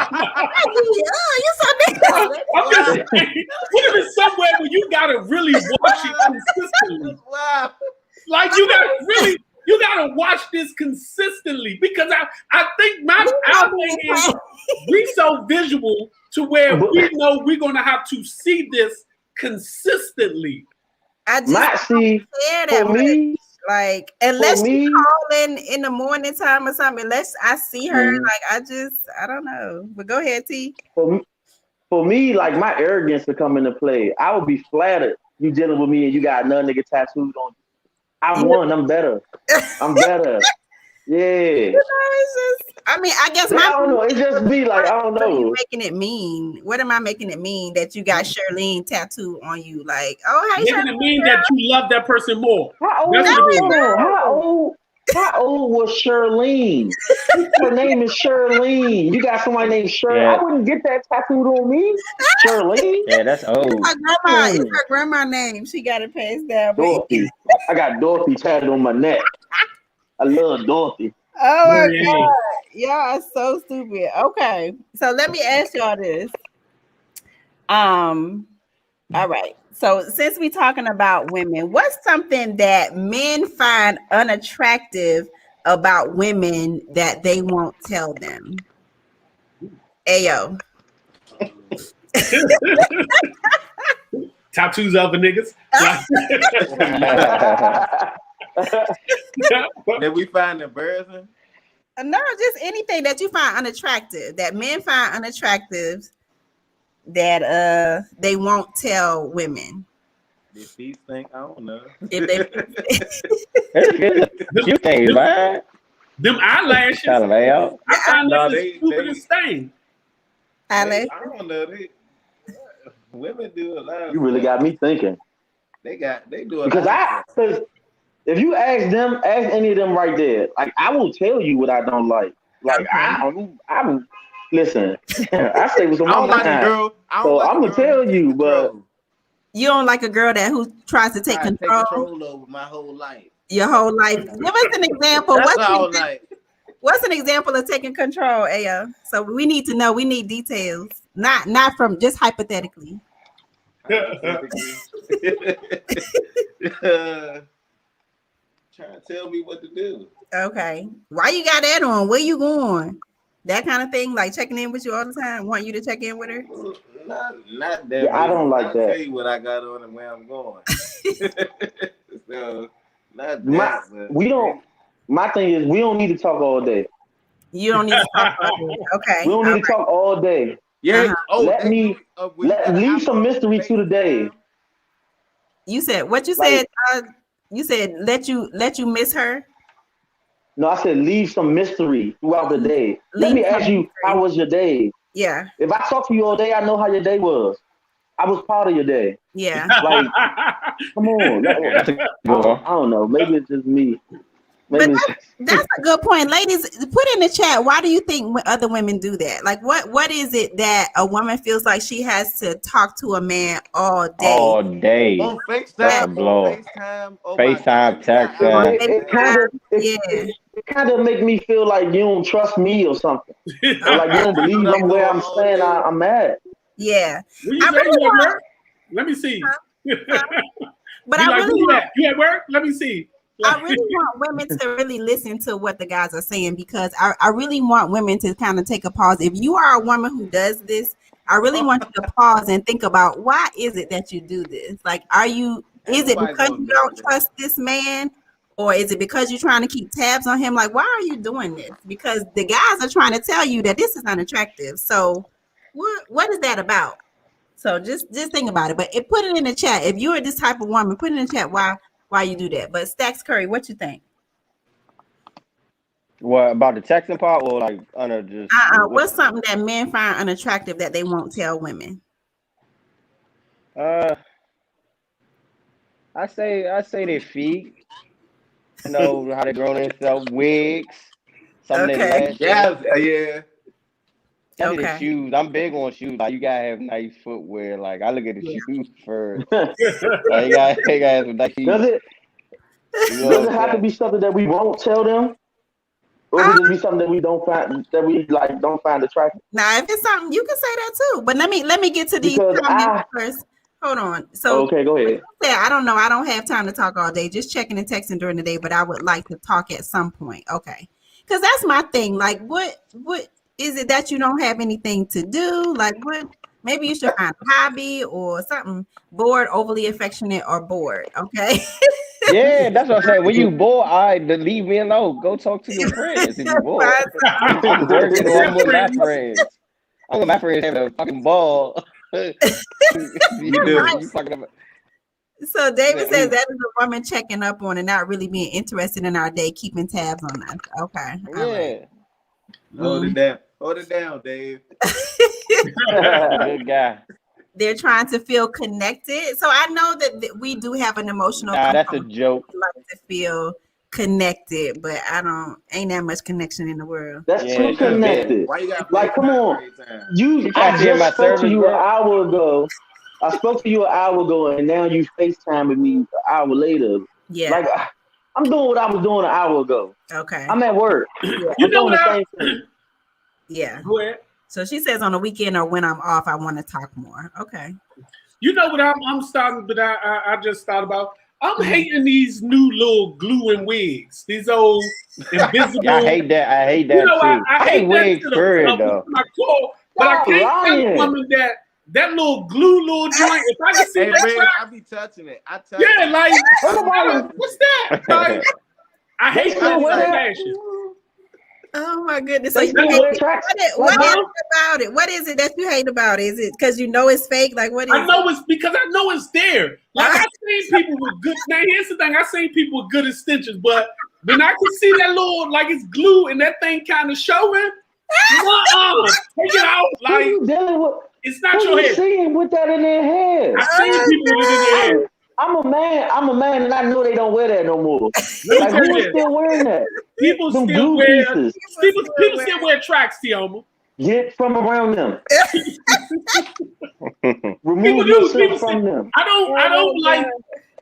Speaker 1: nigga.
Speaker 3: I'm just saying, what if it's somewhere where you gotta really watch it consistently?
Speaker 4: Wow.
Speaker 3: Like, you gotta watch this consistently because I think our thing is we so visual to where we know we're gonna have to see this consistently.
Speaker 1: I just care that much. Like, unless she call in the morning time or something, unless I see her, like I don't know. But go ahead, T.
Speaker 5: For me, like my arrogance to come into play, I would be flattered you dealing with me and you got another nigga tattooed on you. I won. I'm better. Yeah.
Speaker 1: You know, it's just, I mean, I guess
Speaker 5: I don't know. It just be like, I don't know.
Speaker 1: What are you making it mean? What am I making it mean that you got Shirlene tattoo on you? Like, oh, hey,
Speaker 3: making it mean that you love that person more.
Speaker 5: How old was Shirlene? Her name is Shirlene. You got somebody named Shirlene.
Speaker 6: Yeah.
Speaker 5: I wouldn't get that tattooed on me. Shirlene?
Speaker 6: Yeah, that's old.
Speaker 1: It's her grandma name. She got it passed down.
Speaker 5: Dorothy. I got Dorothy tattooed on my neck. I love Dorothy.
Speaker 1: Oh my God. Y'all are so stupid. Okay. So let me ask y'all this. All right. So since we're talking about women, what's something that men find unattractive about women that they won't tell them? Ayo.
Speaker 3: Tattoos of the niggas.
Speaker 4: That we find embarrassing?
Speaker 1: No, just anything that you find unattractive, that men find unattractive, that they won't tell women.
Speaker 4: If he think, I don't know.
Speaker 6: You think, man?
Speaker 3: Them eyelashes.
Speaker 6: I
Speaker 3: find
Speaker 4: No,
Speaker 3: that the stupidest thing.
Speaker 1: Eyelash.
Speaker 4: I don't know. Women do a lot.
Speaker 5: You really got me thinking.
Speaker 4: They do a
Speaker 5: Because
Speaker 4: lot.
Speaker 5: if you ask any of them right there, like I will tell you what I don't like. Like I listen. I say what's on
Speaker 4: I don't
Speaker 5: my
Speaker 4: like a
Speaker 5: mind.
Speaker 4: girl. I don't
Speaker 5: So
Speaker 4: like
Speaker 5: I'm
Speaker 4: a
Speaker 5: gonna
Speaker 4: girl
Speaker 5: tell
Speaker 4: who
Speaker 5: you,
Speaker 4: take
Speaker 5: but
Speaker 4: control.
Speaker 1: You don't like a girl who tries to take
Speaker 4: I take
Speaker 1: control
Speaker 4: control over my whole life.
Speaker 1: your whole life. Give us an example.
Speaker 4: That's what I don't like.
Speaker 1: What's an example of taking control, Aya? So we need to know. We need details, not from just hypothetically.
Speaker 4: Trying to tell me what to do.
Speaker 1: Okay. Why you got that on? Where you going? That kind of thing, like checking in with you all the time. Want you to check in with her?
Speaker 4: Not that.
Speaker 5: yeah, I don't like
Speaker 4: I'll
Speaker 5: that.
Speaker 4: tell you what I got on and where I'm going. So not that.
Speaker 5: We don't. My thing is, we don't need to talk all day.
Speaker 1: You don't need to talk about it. Okay.
Speaker 5: We don't need to talk all day.
Speaker 4: Yeah.
Speaker 1: Uh-huh.
Speaker 4: Oh,
Speaker 5: leave some mystery to the day.
Speaker 1: You said what you said. You said let you miss her.
Speaker 5: No, I said leave some mystery throughout the day. Let me ask you, how was your day?
Speaker 1: Yeah.
Speaker 5: If I talk to you all day, I know how your day was. I was part of your day.
Speaker 1: Yeah.
Speaker 5: Like, come on. I don't know. Maybe it's just me.
Speaker 1: But that's a good point, ladies. Put in the chat. Why do you think other women do that? Like, what is it that a woman feels like she has to talk to a man all day?
Speaker 6: All day.
Speaker 4: On FaceTime.
Speaker 6: FaceTime, text.
Speaker 5: It kind of make me feel like you don't trust me or something. Or like you don't believe I'm where I'm saying I'm at.
Speaker 1: Yeah.
Speaker 3: Let me see.
Speaker 1: But I really want
Speaker 3: you at work? Let me see.
Speaker 1: I really want women to really listen to what the guys are saying, because I really want women to kind of take a pause. If you are a woman who does this, I really want you to pause and think about, why is it that you do this? Like, is it because you don't trust this man? Or is it because you're trying to keep tabs on him? Like, why are you doing this? Because the guys are trying to tell you that this is unattractive. So what is that about? So just think about it. But put it in the chat. If you're this type of woman, put it in the chat why you do that. But Stacks Curry, what you think?
Speaker 6: What about the texting part, or like just
Speaker 1: what's something that men find unattractive that they won't tell women?
Speaker 6: I say their feet. You know how they grow themselves, wigs, some of their lashes.
Speaker 4: Yeah.
Speaker 6: The shoes. I'm big on shoes. Like, you gotta have nice footwear. Like, I look at the shoes first. Like, you gotta have some nice shoes.
Speaker 5: Does it have to be something that we won't tell them? Or would it be something that we don't find attractive?
Speaker 1: Now, if it's something, you can say that too. But let me get to these comments first. Hold on. So
Speaker 5: okay, go ahead.
Speaker 1: I don't know. I don't have time to talk all day. Just checking and texting during the day, but I would like to talk at some point. Okay. Because that's my thing. Like, what is it that you don't have anything to do? Like, what? Maybe you should find a hobby or something. Bored, overly affectionate, or bored. Okay.
Speaker 6: Yeah, that's what I'm saying. When you bored, leave me alone. Go talk to your friends if you're bored. I'm working on with my friends. I'm with my friends having a fucking ball. You fucking up.
Speaker 1: So David says that is a woman checking up on and not really being interested in our day, keeping tabs on us. Okay. All right.
Speaker 4: Hold it down, Dave.
Speaker 6: Good guy.
Speaker 1: They're trying to feel connected. So I know that we do have an emotional.
Speaker 6: That's a joke.
Speaker 1: We like to feel connected, but ain't that much connection in the world.
Speaker 5: That's too connected.
Speaker 4: Why you got
Speaker 5: like, come on.
Speaker 6: I just spoke to you
Speaker 5: an hour ago. I spoke to you an hour ago, and now you FaceTime with me an hour later.
Speaker 1: Yeah.
Speaker 5: Like, I'm doing what I was doing an hour ago.
Speaker 1: Okay.
Speaker 5: I'm at work.
Speaker 3: Yeah. You know what?
Speaker 5: Same thing.
Speaker 1: Yeah.
Speaker 3: Go ahead.
Speaker 1: So she says on the weekend or when I'm off, I want to talk more. Okay.
Speaker 3: You know what I'm starting, but I just thought about. I'm hating these new little gluing wigs. These old invisible.
Speaker 6: I hate that. You know,
Speaker 3: too. I hate
Speaker 6: wigs though.
Speaker 3: But I can't tell a woman that little glue joint. If I can see that,
Speaker 4: I be touching it.
Speaker 3: Like what's that? Like, I hate that fashion.
Speaker 1: Oh my goodness! So what is it about it? What is it that you hate about it? Is it because you know it's fake? Like, what is
Speaker 3: I know it's because I know it's there. Like, I've seen people with good. Now here's the thing: I've seen people with good extensions, but when I can see that little, like, it's glue and that thing kind of showing, take it out. Like, it's not your head.
Speaker 5: Seeing with that in their head.
Speaker 3: I've seen people with it in their head.
Speaker 5: I'm a man, and I know they don't wear that no more. Like, who is still wearing that?
Speaker 3: People
Speaker 5: Them
Speaker 3: still
Speaker 5: blue
Speaker 3: wear
Speaker 5: pieces.
Speaker 3: people still wear tracks, Tioma.
Speaker 5: Get from around them. Remove
Speaker 3: People
Speaker 5: yourself from them.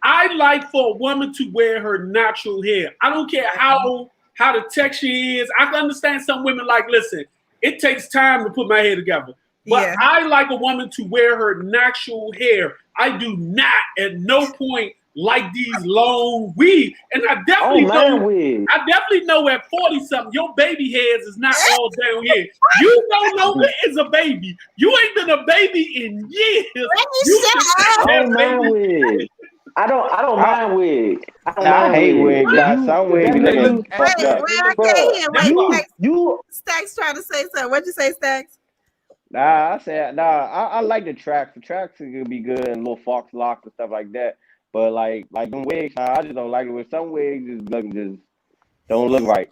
Speaker 3: I like for a woman to wear her natural hair. I don't care how the texture is. I can understand some women like, listen, it takes time to put my hair together. But I like a woman to wear her natural hair. I do not at no point like these long weaves. And I definitely know at 40-something, your baby hairs is not all down here. You don't know what is a baby. You ain't been a baby in years.
Speaker 5: I don't mind wigs. I don't mind wigs.
Speaker 6: I hate wigs. Some wigs.
Speaker 1: Stacks trying to say something. What'd you say, Stacks?
Speaker 6: I like the tracks. The tracks could be good and little fox locks and stuff like that. But like them wigs, I just don't like it. With some wigs, just don't look right.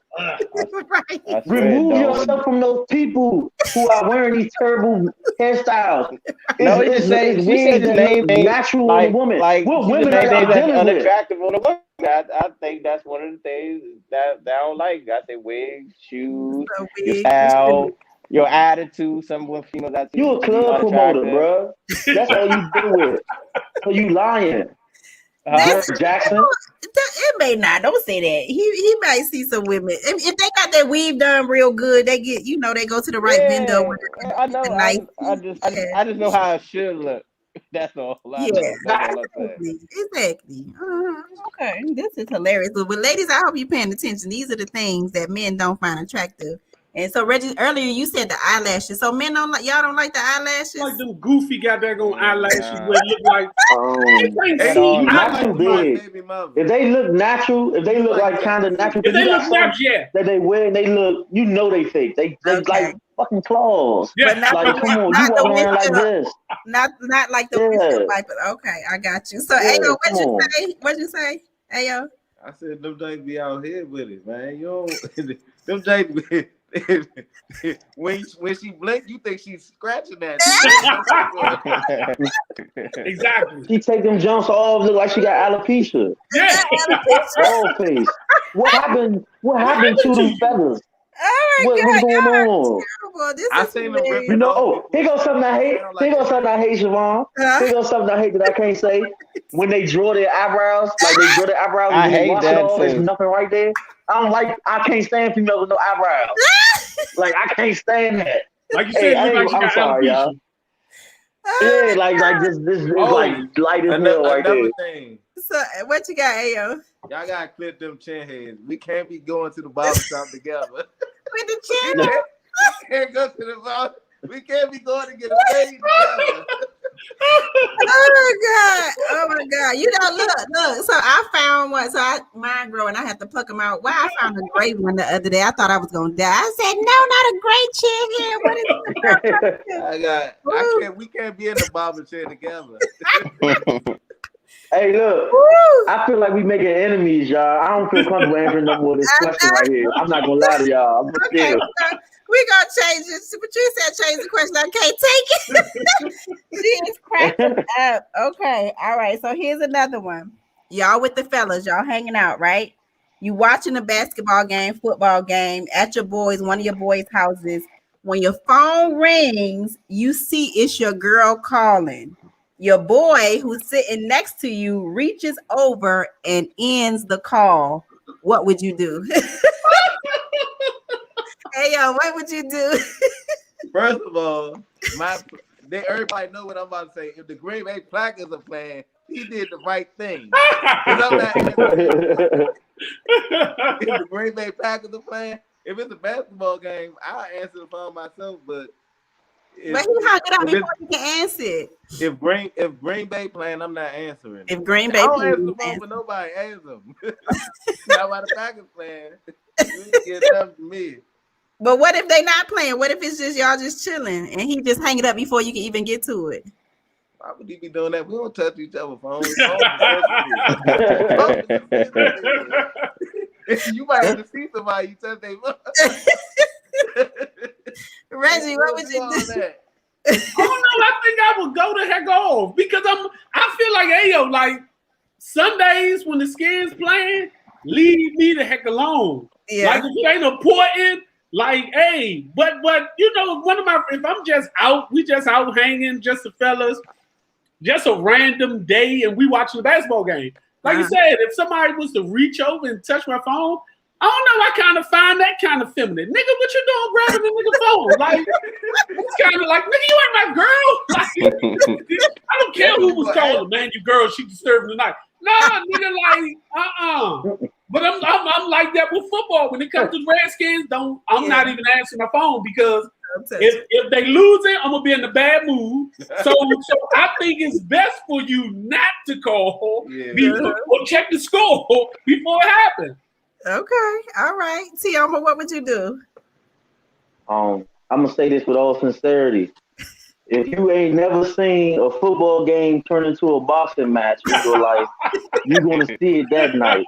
Speaker 5: Remove yourself from those people who are wearing these terrible hairstyles.
Speaker 6: No, you said the name
Speaker 5: natural on a woman.
Speaker 6: Like
Speaker 5: what women
Speaker 6: are
Speaker 5: dealing
Speaker 6: unattractive on a woman. I think that's one of the things that I don't like. I say wigs, shoes, your style, your attitude. Some females attitude.
Speaker 5: You a club promoter, bro. That's all you do with. So you lying. Jackson.
Speaker 1: It may not. Don't say that. He might see some women. If they got their weave done real good, they get they go to the right window.
Speaker 6: I know. I just know how it should look. That's all.
Speaker 1: Exactly. Okay, this is hilarious. But ladies, I hope you're paying attention. These are the things that men don't find attractive. And so, Reggie, earlier you said the eyelashes. So men y'all don't like the eyelashes?
Speaker 3: Like them goofy goddamn eyelashes where it look like
Speaker 5: not too big. If they look natural, if they look like kind of natural,
Speaker 3: if they look natural,
Speaker 5: that they wear and they look, they fake. They like fucking claws.
Speaker 3: Yeah.
Speaker 1: But not
Speaker 5: like, come on, you walking around like this.
Speaker 1: Not like the windshield wiper. Okay, I got you. So, Ayo, what'd you say? Ayo?
Speaker 4: I said them things be out here with it, man. You don't them things when she blink, you think she's scratching at you.
Speaker 3: Exactly.
Speaker 5: She take them jumps off, look like she got alopecia.
Speaker 3: Yeah.
Speaker 5: Whole face. What happened to them feathers? What's going on?
Speaker 4: I seen them ripping.
Speaker 5: Here goes something I hate. Siobhan. Here goes something I hate that I can't say. When they draw their eyebrows,
Speaker 6: I hate that too.
Speaker 5: There's nothing right there. I can't stand females with no eyebrows. Like, I can't stand that.
Speaker 3: Like you said,
Speaker 5: I'm sorry, y'all. Yeah, like this is like light as hell right there.
Speaker 4: Thing.
Speaker 1: So what you got, Ayo?
Speaker 4: Y'all gotta clip them chin heads. We can't be going to the barber shop together.
Speaker 1: With the chin?
Speaker 4: We can't go to the barber. We can't be going to get a fade together.
Speaker 1: Oh my god! You know, look. So I found one. So mine growing. I had to pluck them out. Wow, I found a gray one the other day. I thought I was gonna die. I said, no, not a gray chin here. What is it?
Speaker 4: We can't be in the barber chair together.
Speaker 5: Hey, look. I feel like we making enemies, y'all. I don't feel comfortable answering no more of this question right here. I'm not gonna lie to y'all. I'm scared.
Speaker 1: We're gonna change it. Patricia said change the question. I can't take it. She is cracking up. Okay. All right. So here's another one. Y'all with the fellas, y'all hanging out, right? You watching a basketball game, football game at one of your boys' houses. When your phone rings, you see it's your girl calling. Your boy who's sitting next to you reaches over and ends the call. What would you do? Hey, yo, what would you do?
Speaker 4: First of all, everybody know what I'm about to say. If the Green Bay Packers are playing, he did the right thing. If the Green Bay Packers are playing, if it's a basketball game, I'll answer the phone myself. But
Speaker 1: he hung it up before you can answer it.
Speaker 4: If Green Bay playing, I'm not answering.
Speaker 1: If Green Bay,
Speaker 4: I don't answer the phone for nobody. Answer them. Now while the Packers playing, you get them to me.
Speaker 1: But what if they not playing? What if it's just y'all just chilling and he just hang it up before you can even get to it?
Speaker 4: Why would he be doing that? We don't touch each other's phones. You might have to see somebody you touch their phone.
Speaker 1: Reggie, what would you do?
Speaker 3: I don't know. I think I would go the heck off because I feel like Ayo, like Sundays when the Skins playing, leave me the heck alone.
Speaker 1: Yeah.
Speaker 3: Like if it ain't important, like hey, but you know, if I'm just out, we just out hanging, just the fellas, just a random day, and we watching the basketball game. Like you said, if somebody was to reach over and touch my phone, I don't know. I kind of find that kind of feminine. Nigga, what you doing grabbing the nigga phone? Like, it's kind of like, nigga, you ain't my girl. Like, I don't care who was calling, man, you girl, she disturbing the night. Nah, nigga, like, But I'm like that with football. When it comes to the Redskins, I'm not even answering my phone because if they lose it, I'm gonna be in a bad mood. So I think it's best for you not to call or check the score before it happens.
Speaker 1: Okay, all right. Tioma, what would you do?
Speaker 5: I'm gonna say this with all sincerity. If you ain't never seen a football game turn into a boxing match in your life, you're gonna see it that night.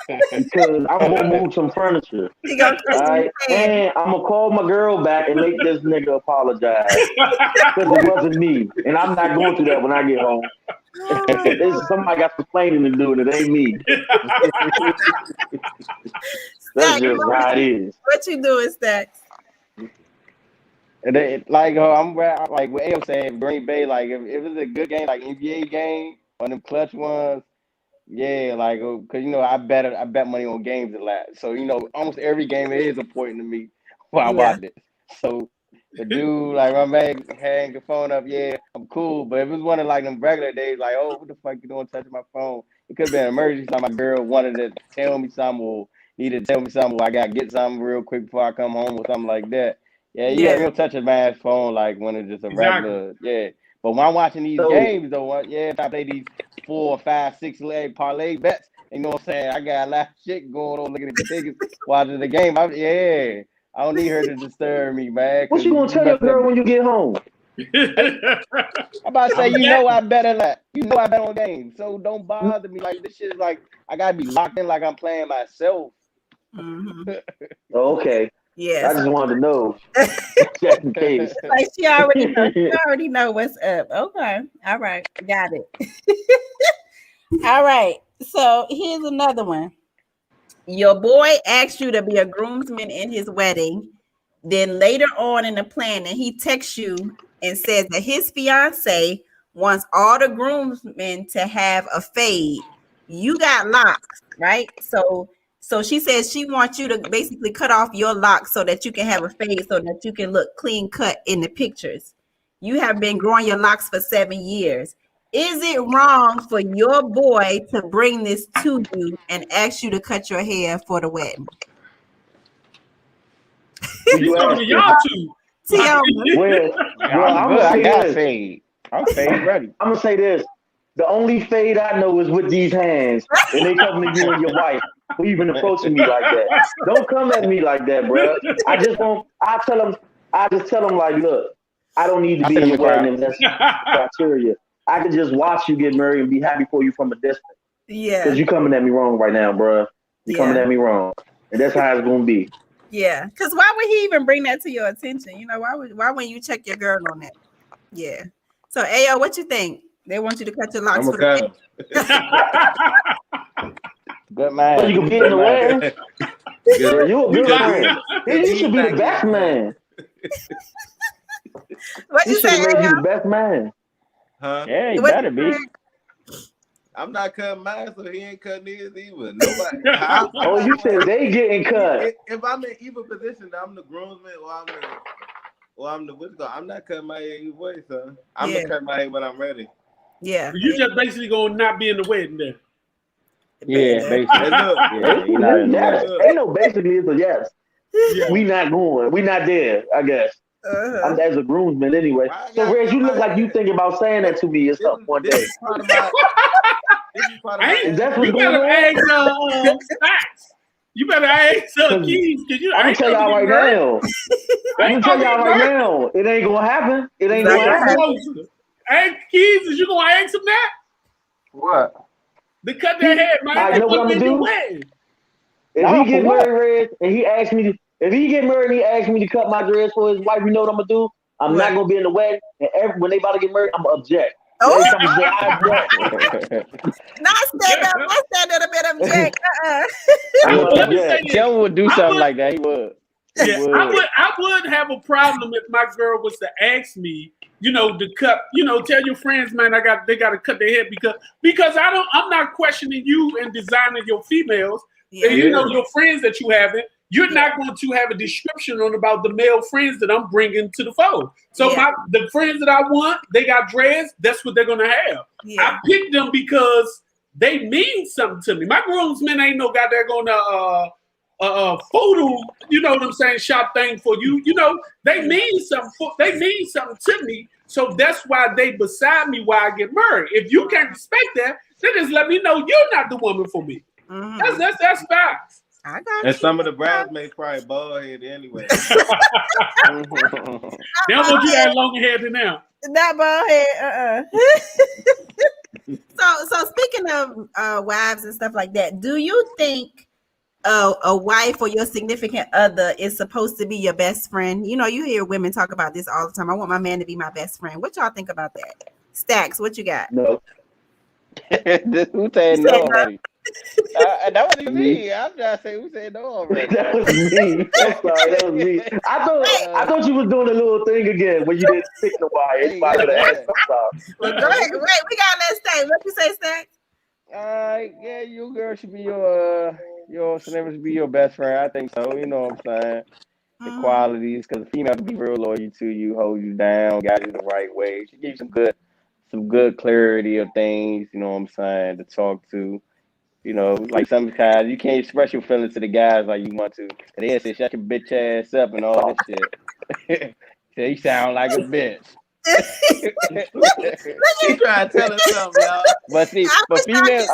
Speaker 5: Because I'm gonna move some furniture. All right? And I'm gonna call my girl back and make this nigga apologize. Because it wasn't me. And I'm not going through that when I get home. Somebody got complaining to do and it ain't me. That's just how it is.
Speaker 1: What you doing, Stacks?
Speaker 6: And they, like I'm like what Ayo said, Green Bay, like if it was a good game, like NBA game, one of them clutch ones, yeah, like because you know I bet money on games a lot, so you know almost every game it is important to me while I watch it. So the dude, like my man, hang the phone up, yeah, I'm cool, but if it was one of like them regular days, like what the fuck you doing touching my phone? It could have been an emergency, like my girl wanted to tell me something or needed to tell me something, or I gotta get something real quick before I come home or something like that. Yeah, you don't touch a man's phone like when it's just a regular, But when I'm watching these games, though, I play these 4, 5, 6 leg parlay bets. You know what I'm saying? I got a lot of shit going on looking at the tickets, watching the game. I don't need her to disturb me, man.
Speaker 5: What you gonna tell your girl when you get home?
Speaker 6: I'm about to say, I bet a lot. I bet on games, so don't bother me. Like this shit is like I gotta be locked in like I'm playing myself.
Speaker 1: Mm-hmm.
Speaker 5: Okay.
Speaker 1: Yes.
Speaker 5: I just wanted to know. Just in case.
Speaker 1: Like she already know what's up. Okay. All right. Got it. All right. So here's another one. Your boy asked you to be a groomsman in his wedding. Then later on in the planning, he texts you and says that his fiance wants all the groomsmen to have a fade. You got locks, right? So she says she wants you to basically cut off your locks so that you can have a fade so that you can look clean cut in the pictures. You have been growing your locks for 7 years. Is it wrong for your boy to bring this to you and ask you to cut your hair for the wedding?
Speaker 3: He's talking to y'all two.
Speaker 6: I got fade. I'm fade ready.
Speaker 5: I'm gonna say this. The only fade I know is with these hands, and they coming to you and your wife. Who even approaching me like that? Don't come at me like that, bro. I just tell them like, look, I don't need to be in your wedding if that's criteria. I can just watch you get married and be happy for you from a distance.
Speaker 1: Yeah.
Speaker 5: Because you're coming at me wrong right now, bro. You're coming at me wrong, and that's how it's gonna be.
Speaker 1: Yeah. Because why would he even bring that to your attention? You know, why wouldn't you check your girl on that? Yeah. So, Ayo, what you think? They want you to cut your locks for the
Speaker 6: Good man.
Speaker 5: So you can be in the wedding. You're a good man. You should be the best man.
Speaker 1: What you say?
Speaker 5: Should be the best man.
Speaker 4: Huh?
Speaker 6: Yeah, you better be.
Speaker 4: I'm not cutting mine, so he ain't cutting his either. Nobody.
Speaker 5: You said they getting cut.
Speaker 4: If I'm in either position, I'm the groomsman or I'm I'm not cutting my hair either way, son. I'm gonna cut my hair when I'm ready.
Speaker 1: Yeah.
Speaker 3: You just basically gonna not be in the wedding then.
Speaker 6: Yeah, basically.
Speaker 5: Ain't no basically, it's a yes. Yeah. We not going. We not there, I guess. I'm as a groomsman anyway. So, Reg, you look like you thinking about saying that to me or something one day.
Speaker 3: That's what's going on. You better ask Keys.
Speaker 5: I'm gonna tell y'all right now. It ain't gonna happen. It ain't gonna happen.
Speaker 3: Ask Keys, is you gonna ask him that?
Speaker 6: What?
Speaker 3: They cut their head, man.
Speaker 5: I know what I'm gonna do. If he get married and he asks me to cut my dreads for his wife, you know what I'm gonna do? I'm not gonna be in the wedding, and when they about to get married, I'm gonna object.
Speaker 1: Oh, not stand up a bit of Jack.
Speaker 3: Let me say this.
Speaker 6: Kevin would do something like that. He would.
Speaker 3: Yeah, I would have a problem if my girl was to ask me, to cut, tell your friends, man, they got to cut their head because I'm not questioning you and designing your females.
Speaker 1: Yeah.
Speaker 3: And, your friends that you have, you're not going to have a description about the male friends that I'm bringing to the fold. So the friends that I want, they got dreads. That's what they're going to have. Yeah. I picked them because they mean something to me. My groomsmen ain't no goddamn going to photo, what I'm saying, shop thing for you. They mean something. They mean something to me. So that's why they beside me while I get married. If you can't respect that, then just let me know you're not the woman for me. Mm-hmm. That's facts.
Speaker 1: I got
Speaker 4: and some of the bridesmaids probably bald head anyway.
Speaker 3: They don't want you that long hair than now.
Speaker 1: Not bald head. So speaking of wives and stuff like that, do you think a wife or your significant other is supposed to be your best friend? You hear women talk about this all the time. I want my man to be my best friend. What y'all think about that? Stacks, what you got?
Speaker 5: No.
Speaker 6: Who said no already? That wasn't me. I'm just saying who said no already.
Speaker 5: That was me. I'm sorry, that was me. I thought you was doing a little thing again when you didn't pick nobody.
Speaker 1: Well, go ahead. Wait, we got let's stay. What you say, Stacks?
Speaker 6: Yeah, your girl should be your celebrity should be your best friend. I think so. You know what I'm saying? The qualities, because the female can be real loyal to you, hold you down, guide you the right way. She gives you some good clarity of things. You know what I'm saying? To talk to. Like sometimes you can't express your feelings to the guys like you want to. And they say, shut your bitch ass up and all this shit. So you sound like a bitch.
Speaker 4: He trying to tell us something, y'all.
Speaker 6: But females,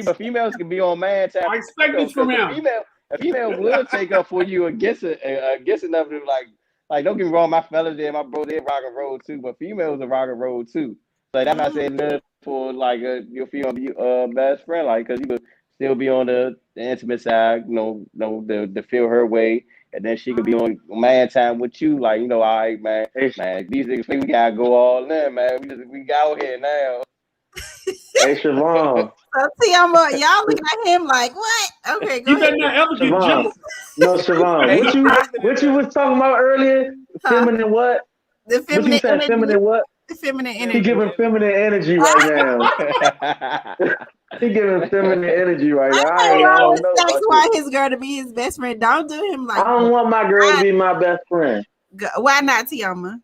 Speaker 6: but females can be on man time.
Speaker 3: I expect this from him.
Speaker 6: A female will take up for you against enough to like. Don't get me wrong, my fellas there, my bro, they rock and roll too. But females are rock and roll too. Like I'm not saying live for like your female best friend, like because you could still be on the intimate side, to feel her way, and then she could be on man time with you, like all right, man, these niggas think we gotta go all in, man. We got out here now.
Speaker 5: Hey, Siobhan.
Speaker 1: So y'all looking at him like what? Okay, go ahead.
Speaker 5: Siobhan. No, Siobhan. What you was talking about earlier? Feminine what?
Speaker 1: The feminine
Speaker 5: what you said, feminine what?
Speaker 1: Feminine energy.
Speaker 5: He giving feminine energy right now. He giving feminine energy right now. I don't know.
Speaker 1: That's why his girl to be his best friend. Don't do him like
Speaker 5: I don't want my girl to be my best friend.
Speaker 1: Why not, Tiama?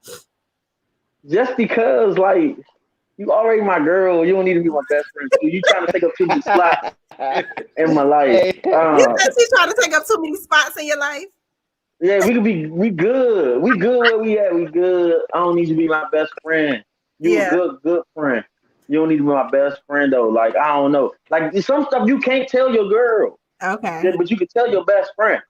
Speaker 5: Just because, like, you already my girl. You don't need to be my best friend. You trying to take up too many spots in my life.
Speaker 1: You said she's trying to take up too many spots in your life?
Speaker 5: Yeah, we good. We good where we at. We good. I don't need you to be my best friend. You a good friend. You don't need to be my best friend though. Like, I don't know. Like some stuff you can't tell your girl.
Speaker 1: Okay.
Speaker 5: Yeah, but you can tell your best friend.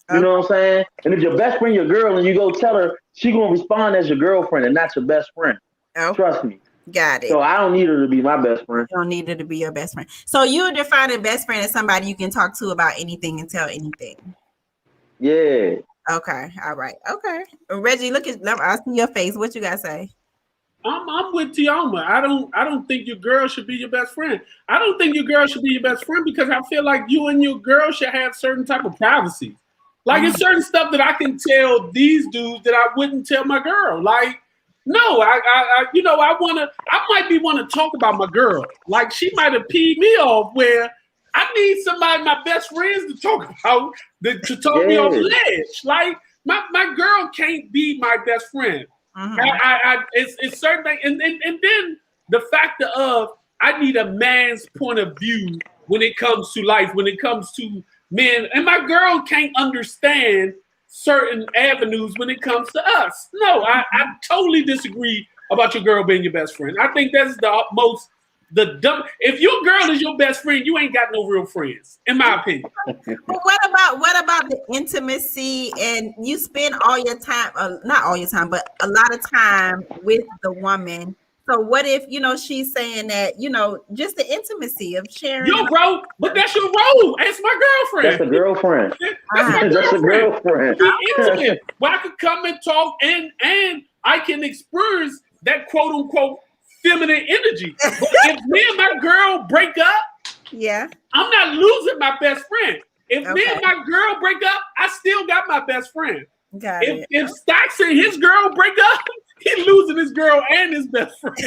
Speaker 5: You know what I'm saying? And if your best friend your girl and you go tell her, she gonna respond as your girlfriend and not your best friend.
Speaker 1: Okay.
Speaker 5: Trust me.
Speaker 1: Got it.
Speaker 5: So I don't need her to be my best friend.
Speaker 1: You don't need her to be your best friend. So you define a best friend as somebody you can talk to about anything and tell anything.
Speaker 5: Yeah.
Speaker 1: Okay. All right. Okay. Reggie, I see your face. What you gotta say?
Speaker 3: I'm with Tiama. I don't think your girl should be your best friend. I don't think your girl should be your best friend because I feel like you and your girl should have certain type of privacy. Like it's certain stuff that I can tell these dudes that I wouldn't tell my girl. Like, no, I might be want to talk about my girl. Like she might have peed me off where I need somebody, my best friends, to talk about, to talk me off the ledge. Like my girl can't be my best friend. Mm-hmm. It's certain things, and then the factor of I need a man's point of view when it comes to life, when it comes to men, and my girl can't understand certain avenues when it comes to us. No, I totally disagree about your girl being your best friend. I think that's the dumb. If your girl is your best friend, you ain't got no real friends, in my opinion.
Speaker 1: Well, what about the intimacy and you spend all your time, not all your time, but a lot of time with the woman. So what if, she's saying that, just the intimacy of sharing.
Speaker 3: Yo, bro, but that's your role. It's my girlfriend.
Speaker 5: That's a girlfriend.
Speaker 3: That's a girlfriend. Be intimate. Where I could come and talk and I can experience that quote unquote feminine energy. But if me and my girl break up,
Speaker 1: yeah,
Speaker 3: I'm not losing my best friend. If me
Speaker 1: Okay.
Speaker 3: and my girl break up, I still got my best friend.
Speaker 1: got it.
Speaker 3: If Stacks and his girl break up, he's losing his girl and his best friend.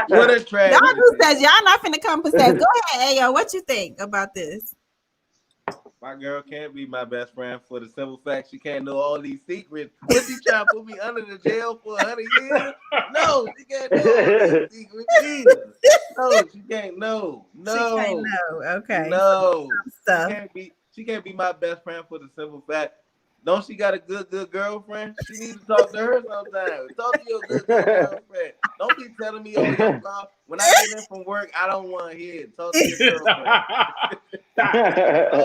Speaker 4: What a tragedy.
Speaker 1: Y'all who says y'all not finna come for sex. Go ahead, Ayo. What you think about this?
Speaker 4: My girl can't be my best friend for the simple fact she can't know all these secrets. What she trying to put me under the jail for 100 years? No, she can't know all these secrets either. No, she can't know. No,
Speaker 1: She can't know. Okay.
Speaker 4: no.
Speaker 1: Stuff.
Speaker 4: She can't be my best friend for the simple fact. Don't she got a good girlfriend? She needs to talk to her sometimes. Talk to your good girlfriend. Don't be telling me, oh, your mom. When I get in from work, I don't want to hear it. Talk to your girlfriend. Talk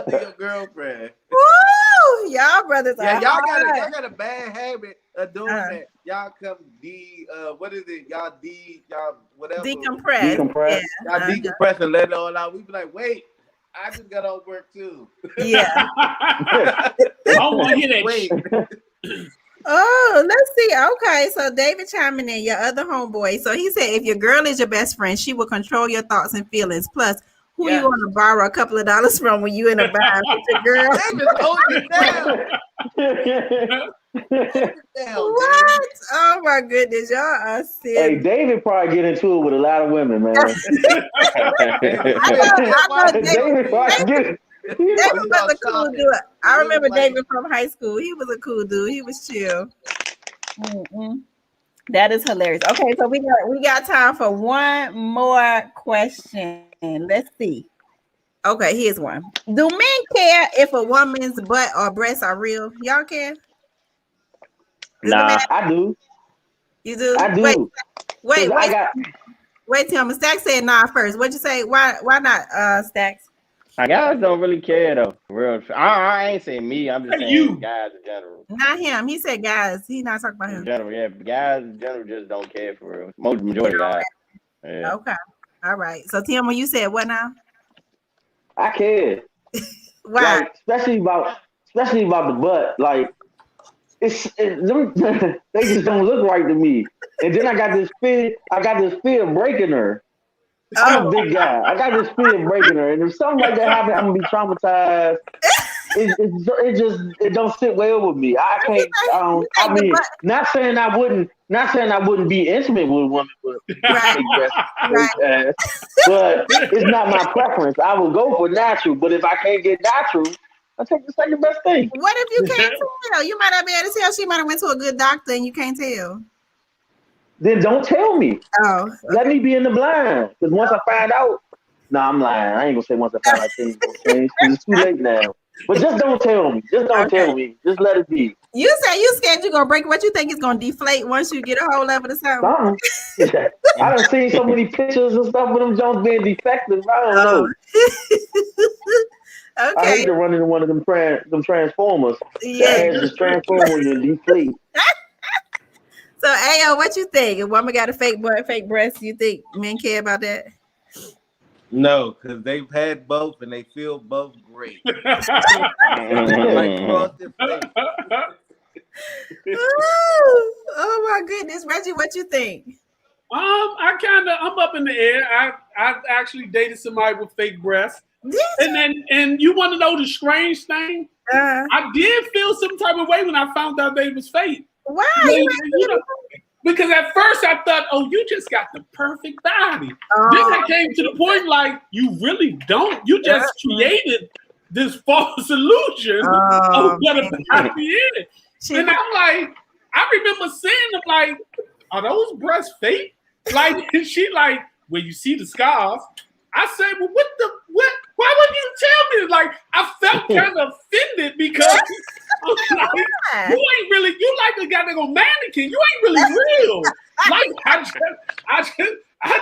Speaker 4: to your girlfriend.
Speaker 1: Woo! Y'all brothers are
Speaker 4: Yeah, y'all
Speaker 1: hard.
Speaker 4: got a bad habit of doing that. Y'all come what is it? Y'all whatever.
Speaker 1: Decompress.
Speaker 5: Decompress.
Speaker 1: Yeah.
Speaker 4: Y'all decompress and let it all out. We be like, wait, I just got off work too.
Speaker 1: Yeah.
Speaker 3: I don't want to hear that.
Speaker 4: Wait.
Speaker 1: Oh, let's see. Okay, so David chiming in, your other homeboy. So he said, if your girl is your best friend, she will control your thoughts and feelings. Plus, who you want to borrow a couple of dollars from when you in a bind with your girl?
Speaker 4: David, hold it down.
Speaker 1: What? Oh my goodness, y'all are
Speaker 5: Hey,
Speaker 1: serious.
Speaker 5: David probably get into it with a lot of women, man.
Speaker 1: I know David.
Speaker 5: David probably get.
Speaker 1: David was a cool dude. I remember
Speaker 4: Like-
Speaker 1: David from high school. He was a cool dude. He was chill. Mm-mm. That is hilarious. Okay, so we got time for one more question. Let's see. Okay, here's one. Do men care if a woman's butt or breasts are real? Y'all care?
Speaker 6: Nah.
Speaker 5: I do.
Speaker 1: You do?
Speaker 5: I do.
Speaker 1: Wait,
Speaker 5: 'Cause I got.
Speaker 1: wait, Tim. Stacks said nah first. What'd you say? Why not, Stacks?
Speaker 6: Guys don't really care though. For real. I ain't saying me. I'm just saying
Speaker 3: You.
Speaker 6: guys in general.
Speaker 1: Not him. He said guys. He not talking about
Speaker 6: In
Speaker 1: him.
Speaker 6: general, yeah. Guys in general just don't care for real. Majority of guys. Yeah.
Speaker 1: Okay. All right. So Tim, when you said what now?
Speaker 5: I care.
Speaker 1: Why?
Speaker 5: Like, especially about the butt. Like, they just don't look right to me. And then I got this fear of breaking her. I'm a big guy. I got this fear of breaking her. And if something like that happens, I'm gonna be traumatized. It don't sit well with me. I can't. I mean, not saying I wouldn't be intimate with a woman with
Speaker 1: Right.
Speaker 5: big breasts, but it's not my preference. I will go for natural, but if I can't get natural, I take the second best thing.
Speaker 1: What if you can't tell? You might not be able to tell. She might have went to a good doctor and you can't tell.
Speaker 5: Then don't tell me.
Speaker 1: Oh,
Speaker 5: Let me be in the blind. Because once I find out, I'm lying. I ain't gonna say once I find out things gonna change. 'Cause it's too late now. But just don't tell me. Just don't tell me. Just let it be.
Speaker 1: you say you scared you're gonna break. What you think is gonna deflate once you get a hold of it or something?
Speaker 5: Something. I done seen so many pictures and stuff with them Jones being defective. I don't know. I
Speaker 1: Okay.
Speaker 5: hate to run into one of them transformers.
Speaker 1: Yeah.
Speaker 5: Just transform when you deflate.
Speaker 1: So, Ayo, what you think? If woman got a fake butt, fake breast, you think men care about that?
Speaker 4: No, because they've had both and they feel both great. Like
Speaker 6: Mhm.
Speaker 4: frosted flakes.
Speaker 1: Oh my goodness, Reggie, what you think?
Speaker 3: I'm up in the air. I actually dated somebody with fake breasts. And you want to know the strange thing? I did feel some type of way when I found out they was fake.
Speaker 1: Why?
Speaker 3: Because at first I thought, oh, you just got the perfect body. Then I came to the point like, you really don't. You just created this false illusion of what a body is. And I'm like, I remember seeing them like, are those breasts fake? Like, and she like, well, you see the scars. I said, well, what? Why wouldn't you tell me? Like, I felt kind of offended because like, you ain't really, you like a goddamn mannequin. You ain't really real. Like, I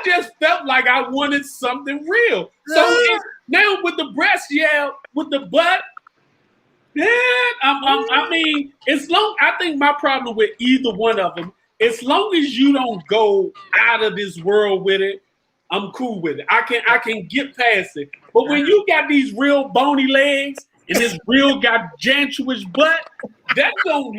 Speaker 3: just felt like I wanted something real. So now with the breast, with the butt, I mean, I think my problem with either one of them, as long as you don't go out of this world with it, I'm cool with it. I can get past it. But when you got these real bony legs and this real gargantuous butt, that don't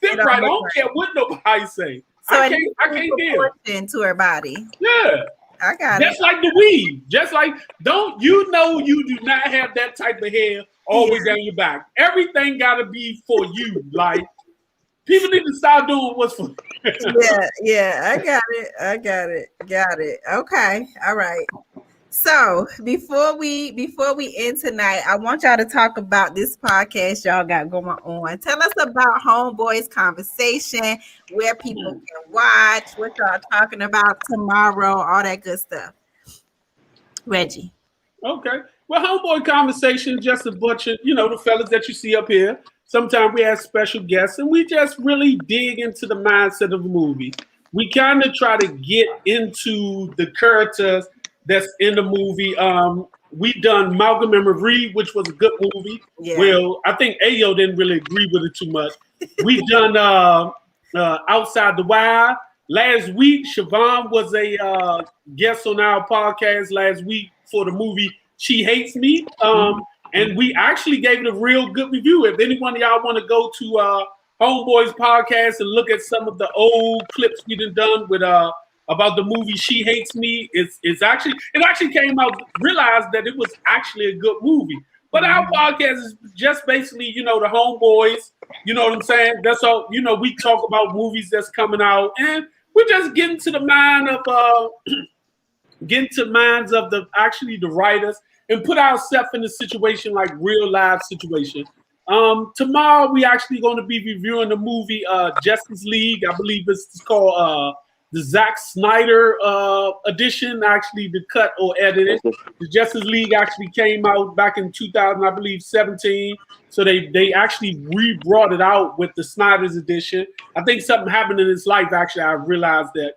Speaker 3: fit right. I don't care what nobody say.
Speaker 1: So
Speaker 3: I
Speaker 1: it
Speaker 3: can't
Speaker 1: needs
Speaker 3: deal.
Speaker 1: proportion to her body.
Speaker 3: Yeah.
Speaker 1: I got
Speaker 3: Just
Speaker 1: it.
Speaker 3: like the weave. Just like, don't you know you do not have that type of hair all the way down your back. Everything got to be for you. Like, people need to start doing what's for
Speaker 1: Yeah, I got it. Got it. Okay. All right. So before we end tonight, I want y'all to talk about this podcast y'all got going on. Tell us about Homeboys Conversation, where people can watch, what y'all talking about tomorrow, all that good stuff. Reggie.
Speaker 3: Okay. Well, homeboy conversation, just a bunch of, the fellas that you see up here. Sometimes we have special guests and we just really dig into the mindset of the movie. We kind of try to get into the characters that's in the movie. We done Malcolm and Marie, which was a good movie.
Speaker 1: Yeah.
Speaker 3: Well, I think Ayo didn't really agree with it too much. We done Outside the Wild. Last week, Siobhan was a guest on our podcast last week for the movie She Hates Me. And we actually gave it a real good review. If anyone of y'all want to go to Homeboys podcast and look at some of the old clips we done with about the movie She Hates Me, it actually came out, realized that it was actually a good movie. But our podcast is just basically, the homeboys, you know what I'm saying? That's all, we talk about movies that's coming out, and we just get into the mind of the writers and put ourselves in a situation like real life situation. Tomorrow we actually going to be reviewing the movie Justice League. I believe it's called the Zack Snyder edition, actually the cut or edited. The Justice League actually came out back in 2000, I believe, 17. So they actually re-brought it out with the Snyder's edition. I think something happened in his life. Actually, I realized that,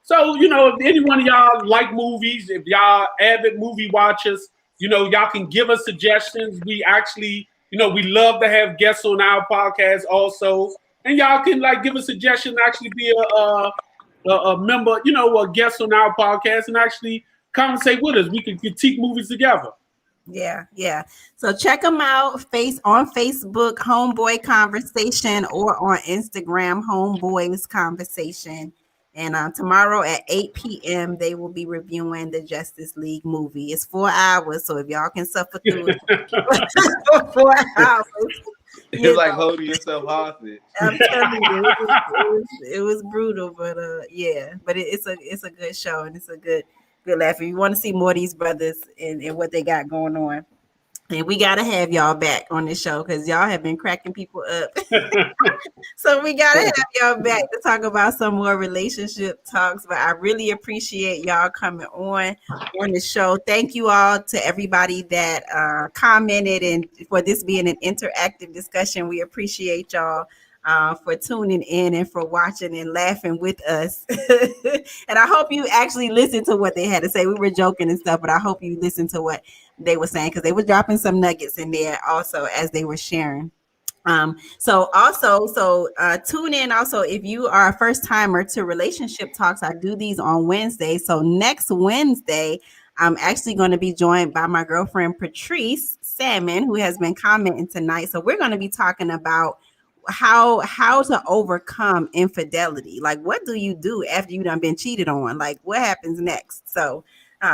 Speaker 3: So, if any one of y'all like movies, if y'all avid movie watchers, y'all can give us suggestions. We actually, we love to have guests on our podcast also. And y'all can give a suggestion, actually be a member, a guest on our podcast and actually conversate with us. We can critique movies together.
Speaker 1: Yeah. So check them out on Facebook, Homeboy Conversation, or on Instagram, Homeboys Conversation. And tomorrow at 8 p.m., they will be reviewing the Justice League movie. It's 4 hours, so if y'all can suffer through it for 4 hours.
Speaker 4: It's like holding yourself hostage.
Speaker 1: I'm telling you, it was brutal, but yeah. But it's a good show, and it's a good laugh. If you want to see more of these brothers and what they got going on, and we got to have y'all back on this show because y'all have been cracking people up. So we got to have y'all back to talk about some more relationship talks. But I really appreciate y'all coming on the show. Thank you all to everybody that commented and for this being an interactive discussion. We appreciate y'all for tuning in and for watching and laughing with us. And I hope you actually listened to what they had to say. We were joking and stuff, but I hope you listened to what they were saying because they were dropping some nuggets in there also as they were sharing. So tune in also if you are a first timer to Relationship Talks. I do these on Wednesday. So next Wednesday, I'm actually going to be joined by my girlfriend Patrice Salmon, who has been commenting tonight. So we're going to be talking about how to overcome infidelity. Like, what do you do after you done been cheated on? Like, what happens next? So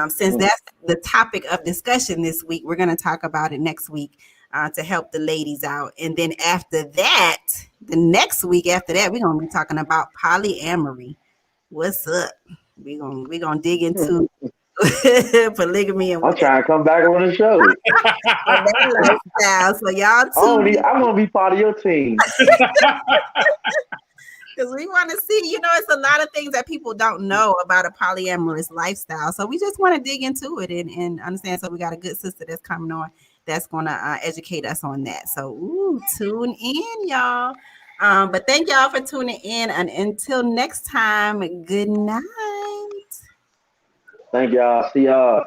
Speaker 1: since that's the topic of discussion this week, we're going to talk about it next week to help the ladies out. And then after that, the next week after that, we're going to be talking about polyamory. What's up? We're gonna dig into polygamy and
Speaker 5: I'm trying to come back on the show.
Speaker 1: that lifestyle. So y'all too.
Speaker 5: I'm gonna be part of your team.
Speaker 1: Because we want to see, it's a lot of things that people don't know about a polyamorous lifestyle. So we just want to dig into it and understand. So we got a good sister that's coming on that's going to educate us on that. So tune in, y'all. But thank y'all for tuning in. And until next time, good night.
Speaker 5: Thank y'all. See y'all.